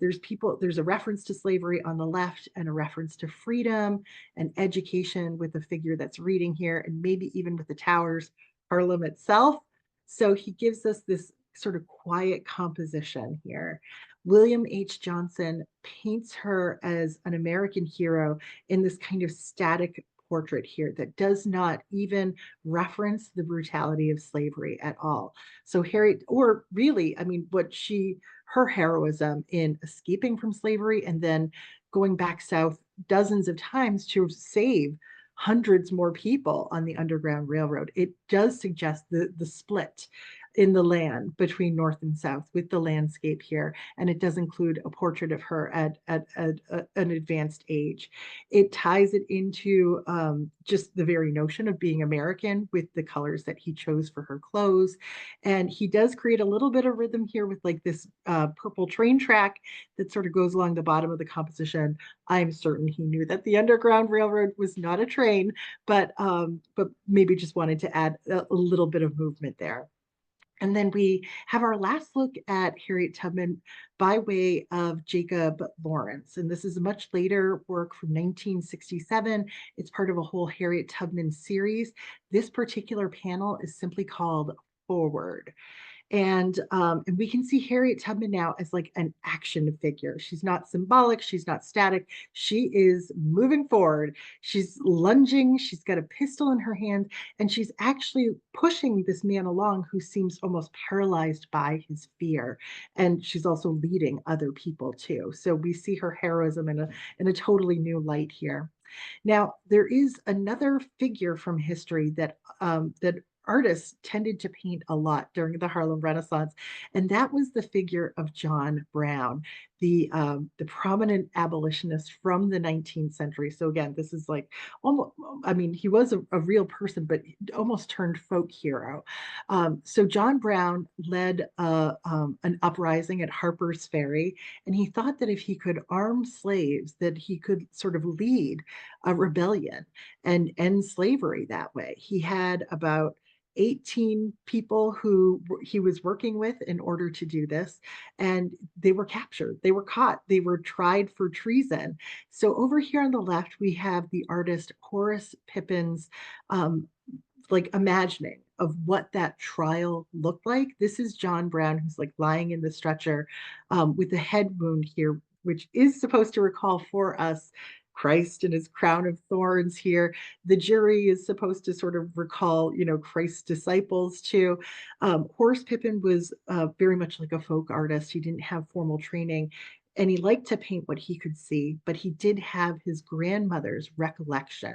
There's a reference to slavery on the left and a reference to freedom and education with the figure that's reading here, and maybe even with the towers, Harlem itself. So he gives us this sort of quiet composition here. William H. Johnson paints her as an American hero in this kind of static portrait here that does not even reference the brutality of slavery at all. So Harriet, or really, I mean, her heroism in escaping from slavery and then going back south dozens of times to save hundreds more people on the Underground Railroad. It does suggest the split in the land between North and South with the landscape here. And it does include a portrait of her at an advanced age. It ties it into just the very notion of being American with the colors that he chose for her clothes. And he does create a little bit of rhythm here with like this purple train track that sort of goes along the bottom of the composition. I'm certain he knew that the Underground Railroad was not a train, but maybe just wanted to add a little bit of movement there. And then we have our last look at Harriet Tubman by way of Jacob Lawrence. And this is a much later work from 1967. It's part of a whole Harriet Tubman series. This particular panel is simply called Forward. And we can see Harriet Tubman now as like an action figure. She's not symbolic, she's not static, she is moving forward. She's lunging, she's got a pistol in her hand, and she's actually pushing this man along who seems almost paralyzed by his fear. And she's also leading other people too. So we see her heroism in a totally new light here. Now, there is another figure from history that artists tended to paint a lot during the Harlem Renaissance, and that was the figure of John Brown, the prominent abolitionist from the 19th century. So again, this is like almost, I mean, he was a real person, but almost turned folk hero. So John Brown led an uprising at Harper's Ferry, and he thought that if he could arm slaves, that he could sort of lead a rebellion and end slavery that way. He had about 18 people who he was working with in order to do this, and they were captured, they were caught, they were tried for treason. So over here on the left, we have the artist Horace Pippin's like imagining of what that trial looked like. This is John Brown, who's like lying in the stretcher with a head wound here, which is supposed to recall for us Christ and his crown of thorns here. The jury is supposed to sort of recall, Christ's disciples too. Horace Pippin was very much like a folk artist. He didn't have formal training, and he liked to paint what he could see, but he did have his grandmother's recollection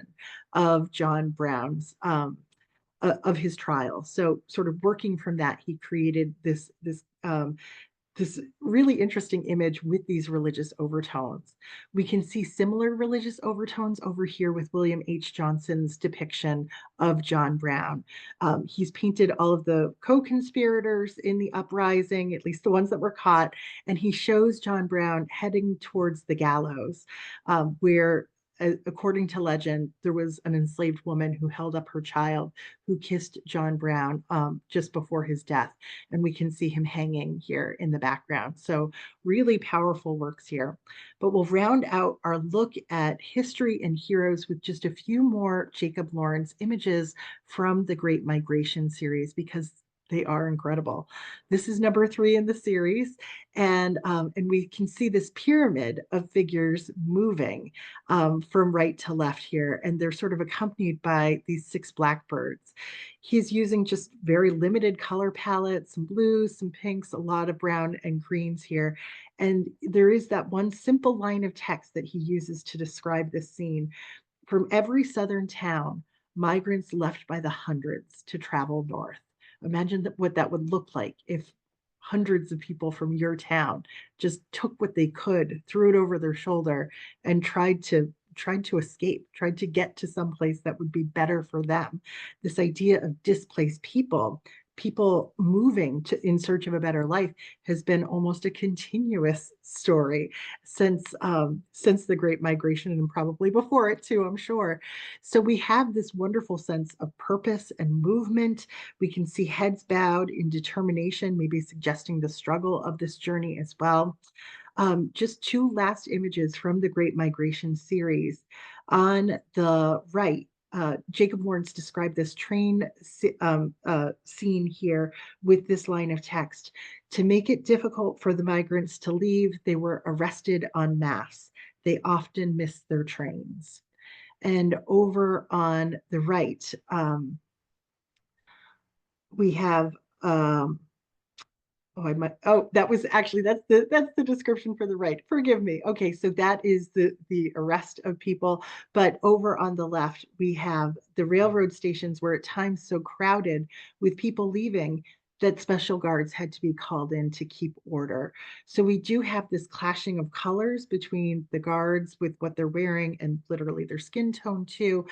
of John Brown's of his trial. So, sort of working from that, he created this really interesting image with these religious overtones. We can see similar religious overtones over here with William H. Johnson's depiction of John Brown. He's painted all of the co-conspirators in the uprising, at least the ones that were caught, and he shows John Brown heading towards the gallows, where according to legend, there was an enslaved woman who held up her child who kissed John Brown just before his death. And we can see him hanging here in the background. So really powerful works here. But we'll round out our look at history and heroes with just a few more Jacob Lawrence images from the Great Migration series, because they are incredible. This is number 3 in the series, and we can see this pyramid of figures moving from right to left here, and they're sort of accompanied by these 6 blackbirds. He's using just very limited color palettes, some blues, some pinks, a lot of brown and greens here, and there is that one simple line of text that he uses to describe this scene. From every southern town, migrants left by the hundreds to travel north. Imagine what that would look like if hundreds of people from your town just took what they could, threw it over their shoulder, and tried to escape, tried to get to some place that would be better for them. This idea of displaced people, people moving to in search of a better life, has been almost a continuous story since the Great Migration, and probably before it too, I'm sure. So we have this wonderful sense of purpose and movement. We can see heads bowed in determination, maybe suggesting the struggle of this journey as well. Just two last images from the Great Migration series. On the right, Jacob Lawrence described this scene here with this line of text. To make it difficult for the migrants to leave, they were arrested en masse. They often missed their trains. And over on the right, we have oh, that was actually, that's the description for the right. Forgive me. Okay, so that is the arrest of people. But over on the left, we have the railroad stations were at times so crowded with people leaving that special guards had to be called in to keep order. So we do have this clashing of colors between the guards with what they're wearing and literally their skin tone too,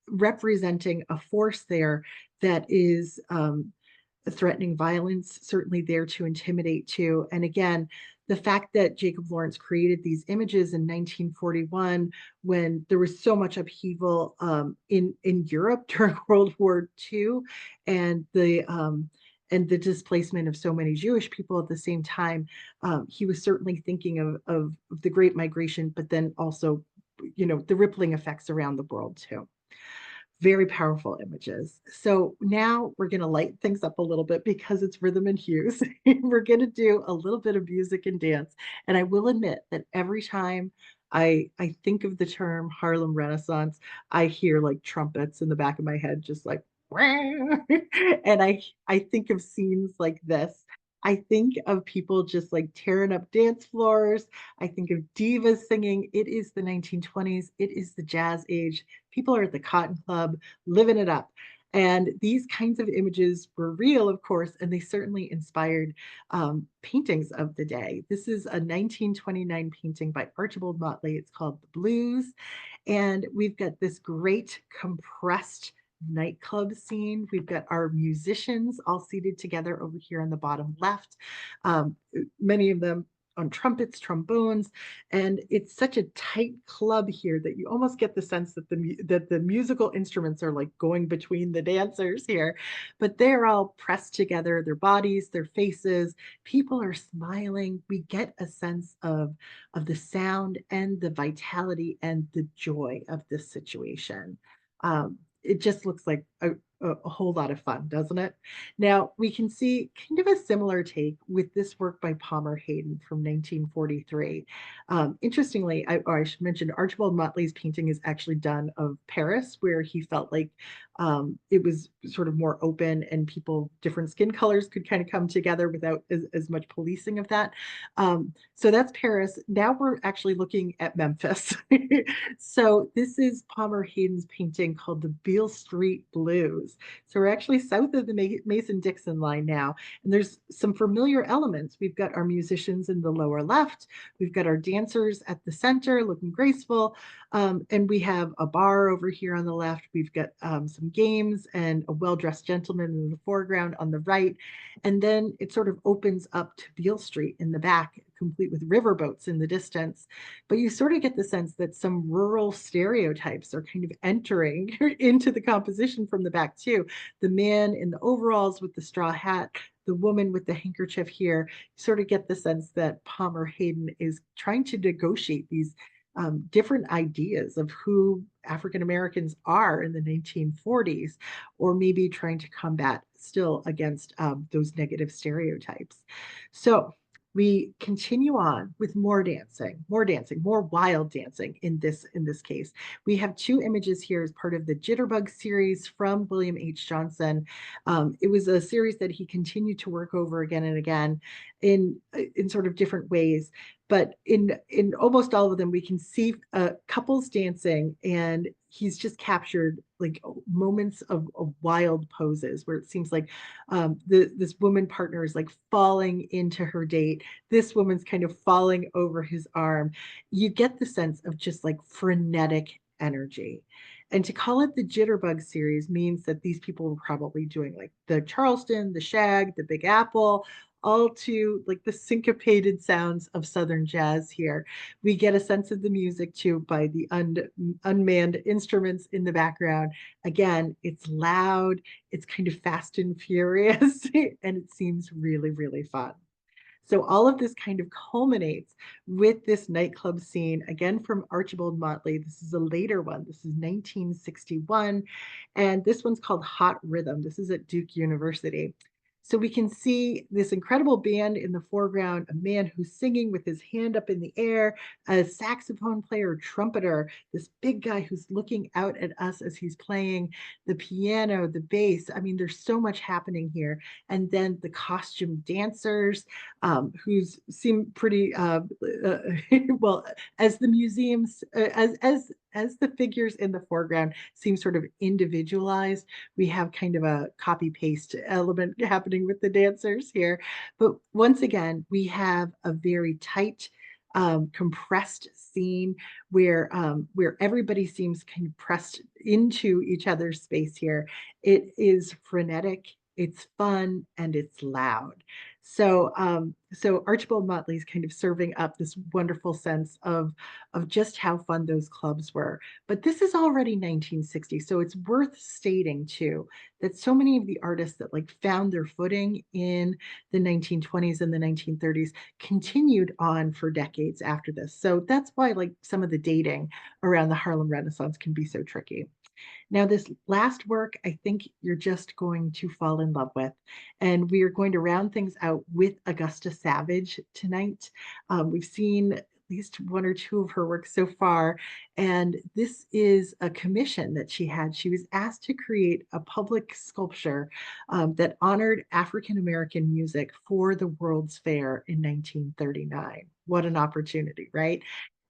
representing a force there that is threatening violence, certainly there to intimidate too. And again, the fact that Jacob Lawrence created these images in 1941, when there was so much upheaval in Europe during World War II, and the displacement of so many Jewish people at the same time, he was certainly thinking of the Great Migration, but then also, the rippling effects around the world too. Very powerful images. So now we're going to lighten things up a little bit because it's rhythm and hues. We're going to do a little bit of music and dance. And I will admit that every time I think of the term Harlem Renaissance, I hear like trumpets in the back of my head, just like, and I think of scenes like this. I think of people just like tearing up dance floors. I think of divas singing. It is the 1920s. It is the jazz age. People are at the Cotton Club living it up. And these kinds of images were real, of course, and they certainly inspired paintings of the day. This is a 1929 painting by Archibald Motley. It's called The Blues. And we've got this great compressed nightclub scene. We've got our musicians all seated together over here on the bottom left, many of them on trumpets, trombones, and it's such a tight club here that you almost get the sense that the musical instruments are like going between the dancers here, but they're all pressed together, their bodies, their faces, people are smiling. We get a sense of the sound and the vitality and the joy of this situation. It just looks like a whole lot of fun, doesn't it? Now, we can see kind of a similar take with this work by Palmer Hayden from 1943. Interestingly, I should mention Archibald Motley's painting is actually done of Paris, where he felt like it was sort of more open and people, different skin colors could kind of come together without as much policing of that. So that's Paris. Now we're actually looking at Memphis. So this is Palmer Hayden's painting called The Beale Street Blues. So we're actually south of the Mason-Dixon line now, and there's some familiar elements. We've got our musicians in the lower left, we've got our dancers at the center looking graceful, and we have a bar over here on the left. We've got some games and a well-dressed gentleman in the foreground on the right, and then it sort of opens up to Beale Street in the back, complete with riverboats in the distance. But you sort of get the sense that some rural stereotypes are kind of entering into the composition from the back too. The man in the overalls with the straw hat, the woman with the handkerchief here, you sort of get the sense that Palmer Hayden is trying to negotiate these different ideas of who African Americans are in the 1940s, or maybe trying to combat still against those negative stereotypes. So we continue on with more dancing, more wild dancing in this case. We have two images here as part of the Jitterbug series from William H. Johnson. It was a series that he continued to work over again and again in sort of different ways. But in almost all of them, we can see couples dancing, and he's just captured like moments of wild poses where it seems like this woman partner is like falling into her date. This woman's kind of falling over his arm. You get the sense of just like frenetic energy. And to call it the Jitterbug series means that these people were probably doing like the Charleston, the Shag, the Big Apple, all to like the syncopated sounds of Southern jazz here. We get a sense of the music too by the unmanned instruments in the background. Again, it's loud, it's kind of fast and furious, and it seems really, really fun. So all of this kind of culminates with this nightclub scene, again from Archibald Motley. This is a later one. This is 1961. And this one's called Hot Rhythm. This is at Duke University. So we can see this incredible band in the foreground, a man who's singing with his hand up in the air, a saxophone player, trumpeter, this big guy who's looking out at us as he's playing, the piano, the bass. I mean, there's so much happening here. And then the costume dancers, who seem pretty well, as the museums, as the figures in the foreground seem sort of individualized. We have kind of a copy paste element happening with the dancers here. But once again, we have a very tight, compressed scene where everybody seems kind of pressed into each other's space here. It is frenetic, it's fun, and it's loud. So Archibald Motley's kind of serving up this wonderful sense of just how fun those clubs were. But this is already 1960, so it's worth stating too that so many of the artists that like found their footing in the 1920s and the 1930s continued on for decades after this. So that's why like some of the dating around the Harlem Renaissance can be so tricky. Now, this last work, I think you're just going to fall in love with. And we are going to round things out with Augusta Savage tonight. We've seen at least one or two of her works so far. And this is a commission that she had. She was asked to create a public sculpture that honored African American music for the World's Fair in 1939. What an opportunity, right?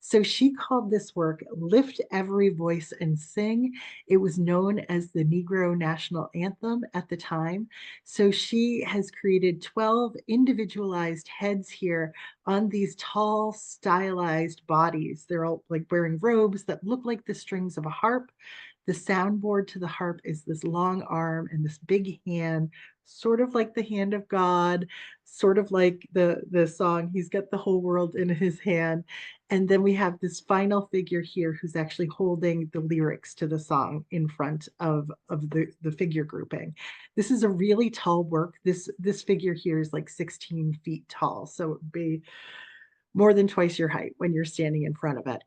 So she called this work Lift Every Voice and Sing. It was known as the Negro National Anthem at the time. So she has created 12 individualized heads here on these tall, stylized bodies. They're all like wearing robes that look like the strings of a harp. The soundboard to the harp is this long arm and this big hand, sort of like the hand of God, sort of like the song, He's Got the Whole World in His Hand. And then we have this final figure here who's actually holding the lyrics to the song in front of the figure grouping. This is a really tall work. This figure here is like 16 feet tall. So it would be more than twice your height when you're standing in front of it.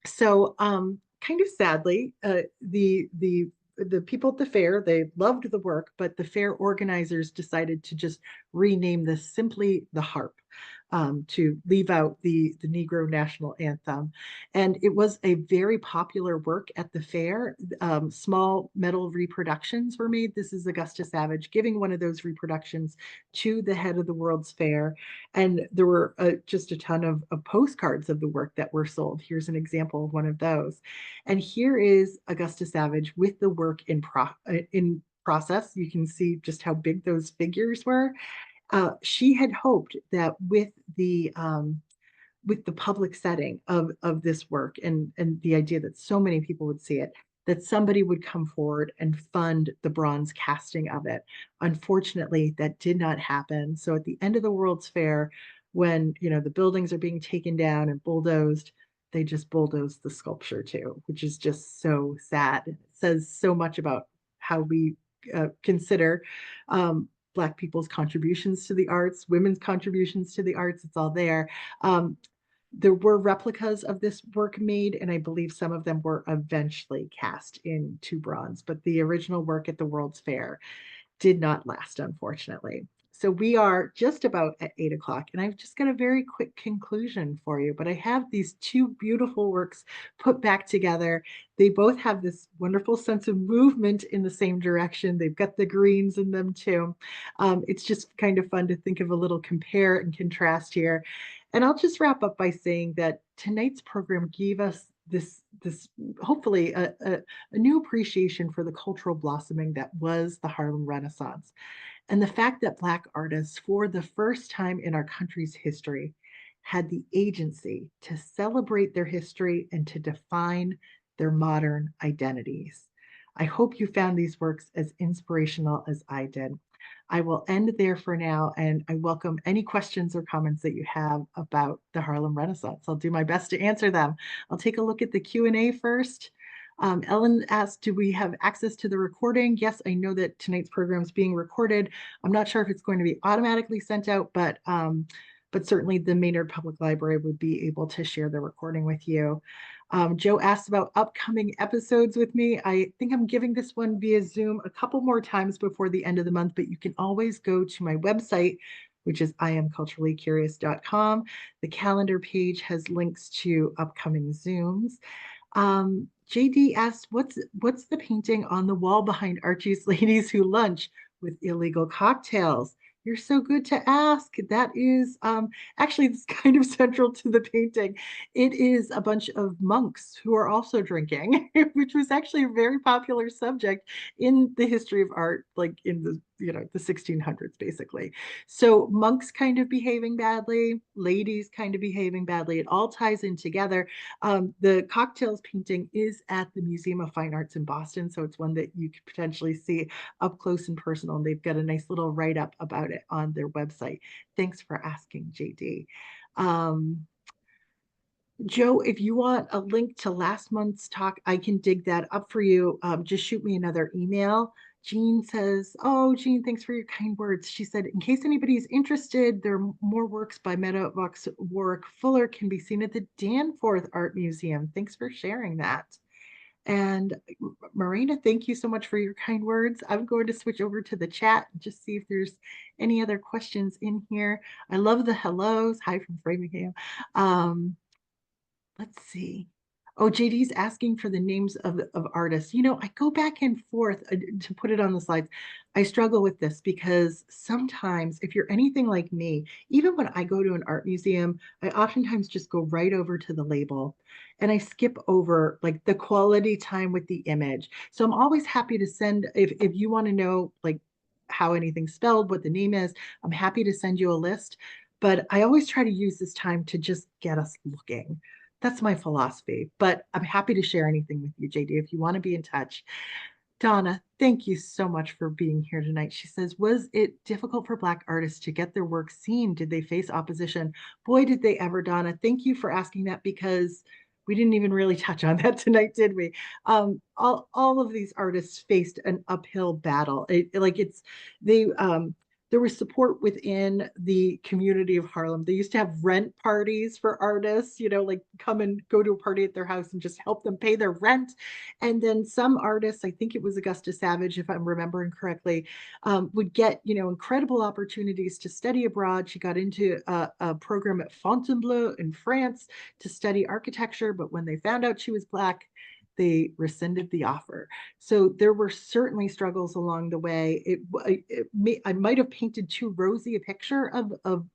So kind of sadly, the people at the fair, they loved the work, but the fair organizers decided to just rename this simply the harp, to leave out the Negro National Anthem. And it was a very popular work at the fair. Small metal reproductions were made. This is Augusta Savage giving one of those reproductions to the head of the World's Fair. And there were just a ton of postcards of the work that were sold. Here's an example of one of those. And here is Augusta Savage with the work in process. You can see just how big those figures were. She had hoped that with the public setting of this work and the idea that so many people would see it, that somebody would come forward and fund the bronze casting of it. Unfortunately, that did not happen. So at the end of the World's Fair, when the buildings are being taken down and bulldozed, they just bulldozed the sculpture too, which is just so sad. It says so much about how we consider Black people's contributions to the arts, women's contributions to the arts. It's all there. There were replicas of this work made, and I believe some of them were eventually cast into bronze, but the original work at the World's Fair did not last, unfortunately. So we are just about at 8 o'clock, and I've just got a very quick conclusion for you. But I have these two beautiful works put back together. They both have this wonderful sense of movement in the same direction. They've got the greens in them too. It's just kind of fun to think of a little compare and contrast here. And I'll just wrap up by saying that tonight's program gave us this hopefully a new appreciation for the cultural blossoming that was the Harlem Renaissance. And the fact that Black artists, for the first time in our country's history, had the agency to celebrate their history and to define their modern identities. I hope you found these works as inspirational as I did. I will end there for now, and I welcome any questions or comments that you have about the Harlem Renaissance. I'll do my best to answer them. I'll take a look at the Q&A first. Ellen asked, do we have access to the recording? Yes, I know that tonight's program is being recorded. I'm not sure if it's going to be automatically sent out, but certainly the Maynard Public Library would be able to share the recording with you. Joe asked about upcoming episodes with me. I think I'm giving this one via Zoom a couple more times before the end of the month, but you can always go to my website, which is iamculturallycurious.com. The calendar page has links to upcoming Zooms. JD asks, what's the painting on the wall behind Archie's Ladies Who Lunch with Illegal Cocktails? You're so good to ask. That is actually, it's kind of central to the painting. It is a bunch of monks who are also drinking, which was actually a very popular subject in the history of art, like in the 1600s, basically. So monks kind of behaving badly, ladies kind of behaving badly. It all ties in together. The cocktails painting is at the Museum of Fine Arts in Boston, so it's one that you could potentially see up close and personal. And they've got a nice little write-up about it on their website. Thanks for asking, JD. Joe, if you want a link to last month's talk, I can dig that up for you. Just shoot me another email. Jean says, oh, Jean, thanks for your kind words. She said, in case anybody's interested, there are more works by Meadowvox Warwick Fuller can be seen at the Danforth Art Museum. Thanks for sharing that. And Marina, thank you so much for your kind words. I'm going to switch over to the chat and just see if there's any other questions in here. I love the hellos. Hi from Framingham. Let's see. Oh, JD's asking for the names of artists. I go back and forth to put it on the slides. I struggle with this because sometimes, if you're anything like me, even when I go to an art museum, I oftentimes just go right over to the label and I skip over like the quality time with the image. So I'm always happy to send, if you want to know like how anything's spelled, what the name is, I'm happy to send you a list. But I always try to use this time to just get us looking. That's my philosophy, but I'm happy to share anything with you, JD, if you want to be in touch. Donna, thank you so much for being here tonight. She says, was it difficult for Black artists to get their work seen? Did they face opposition? Boy, did they ever, Donna. Thank you for asking that because we didn't even really touch on that tonight, did we? All of these artists faced an uphill battle. There was support within the community of Harlem. They used to have rent parties for artists, like come and go to a party at their house and just help them pay their rent. And then some artists, I think it was Augusta Savage, if I'm remembering correctly, would get, incredible opportunities to study abroad. She got into a program at Fontainebleau in France to study architecture, but when they found out she was Black, they rescinded the offer. So there were certainly struggles along the way. I might have painted too rosy a picture of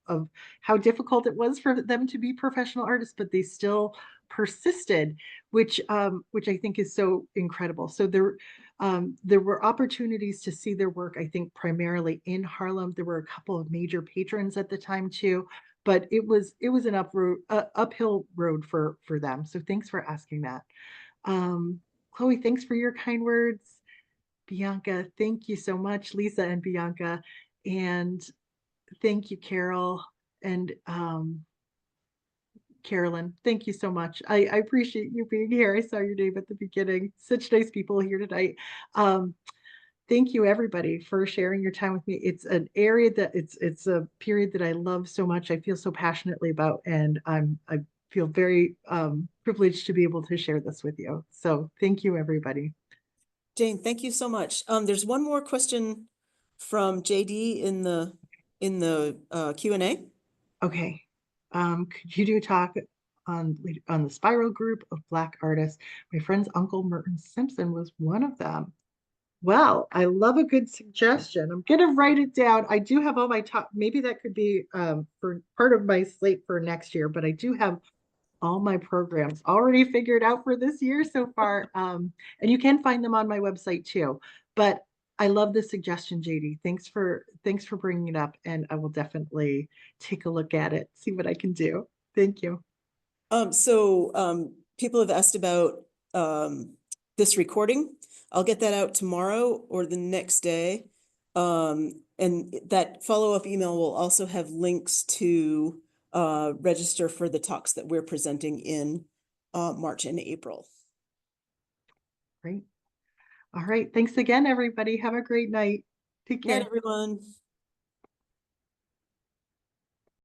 how difficult it was for them to be professional artists, but they still persisted, which I think is so incredible. So there were opportunities to see their work, I think, primarily in Harlem. There were a couple of major patrons at the time too, but it was an uphill road for them. So thanks for asking that. Chloe, thanks for your kind words. Bianca, thank you so much. Lisa and Bianca, and thank you, Carol and Carolyn. Thank you so much. I appreciate you being here. I saw your name at the beginning. Such nice people here tonight. Thank you, everybody, for sharing your time with me. It's an area that it's a period that I love so much. I feel so passionately about, and I feel very privileged to be able to share this with you. So thank you, everybody. Jane, thank you so much. There's one more question from JD in the Q&A. Okay. Could you do a talk on the spiral group of Black artists? My friend's uncle Merton Simpson was one of them. Well, I love a good suggestion. I'm gonna write it down. I do have all my top, maybe that could be for part of my slate for next year, but I do have all my programs already figured out for this year so far. And you can find them on my website too. But I love the suggestion, JD. Thanks for bringing it up, and I will definitely take a look at it, see what I can do. Thank you. People have asked about this recording. I'll get that out tomorrow or the next day. And that follow-up email will also have links to register for the talks that we're presenting in March and April. Great. All right. Thanks again, everybody. Have a great night. Take Night, care. everyone.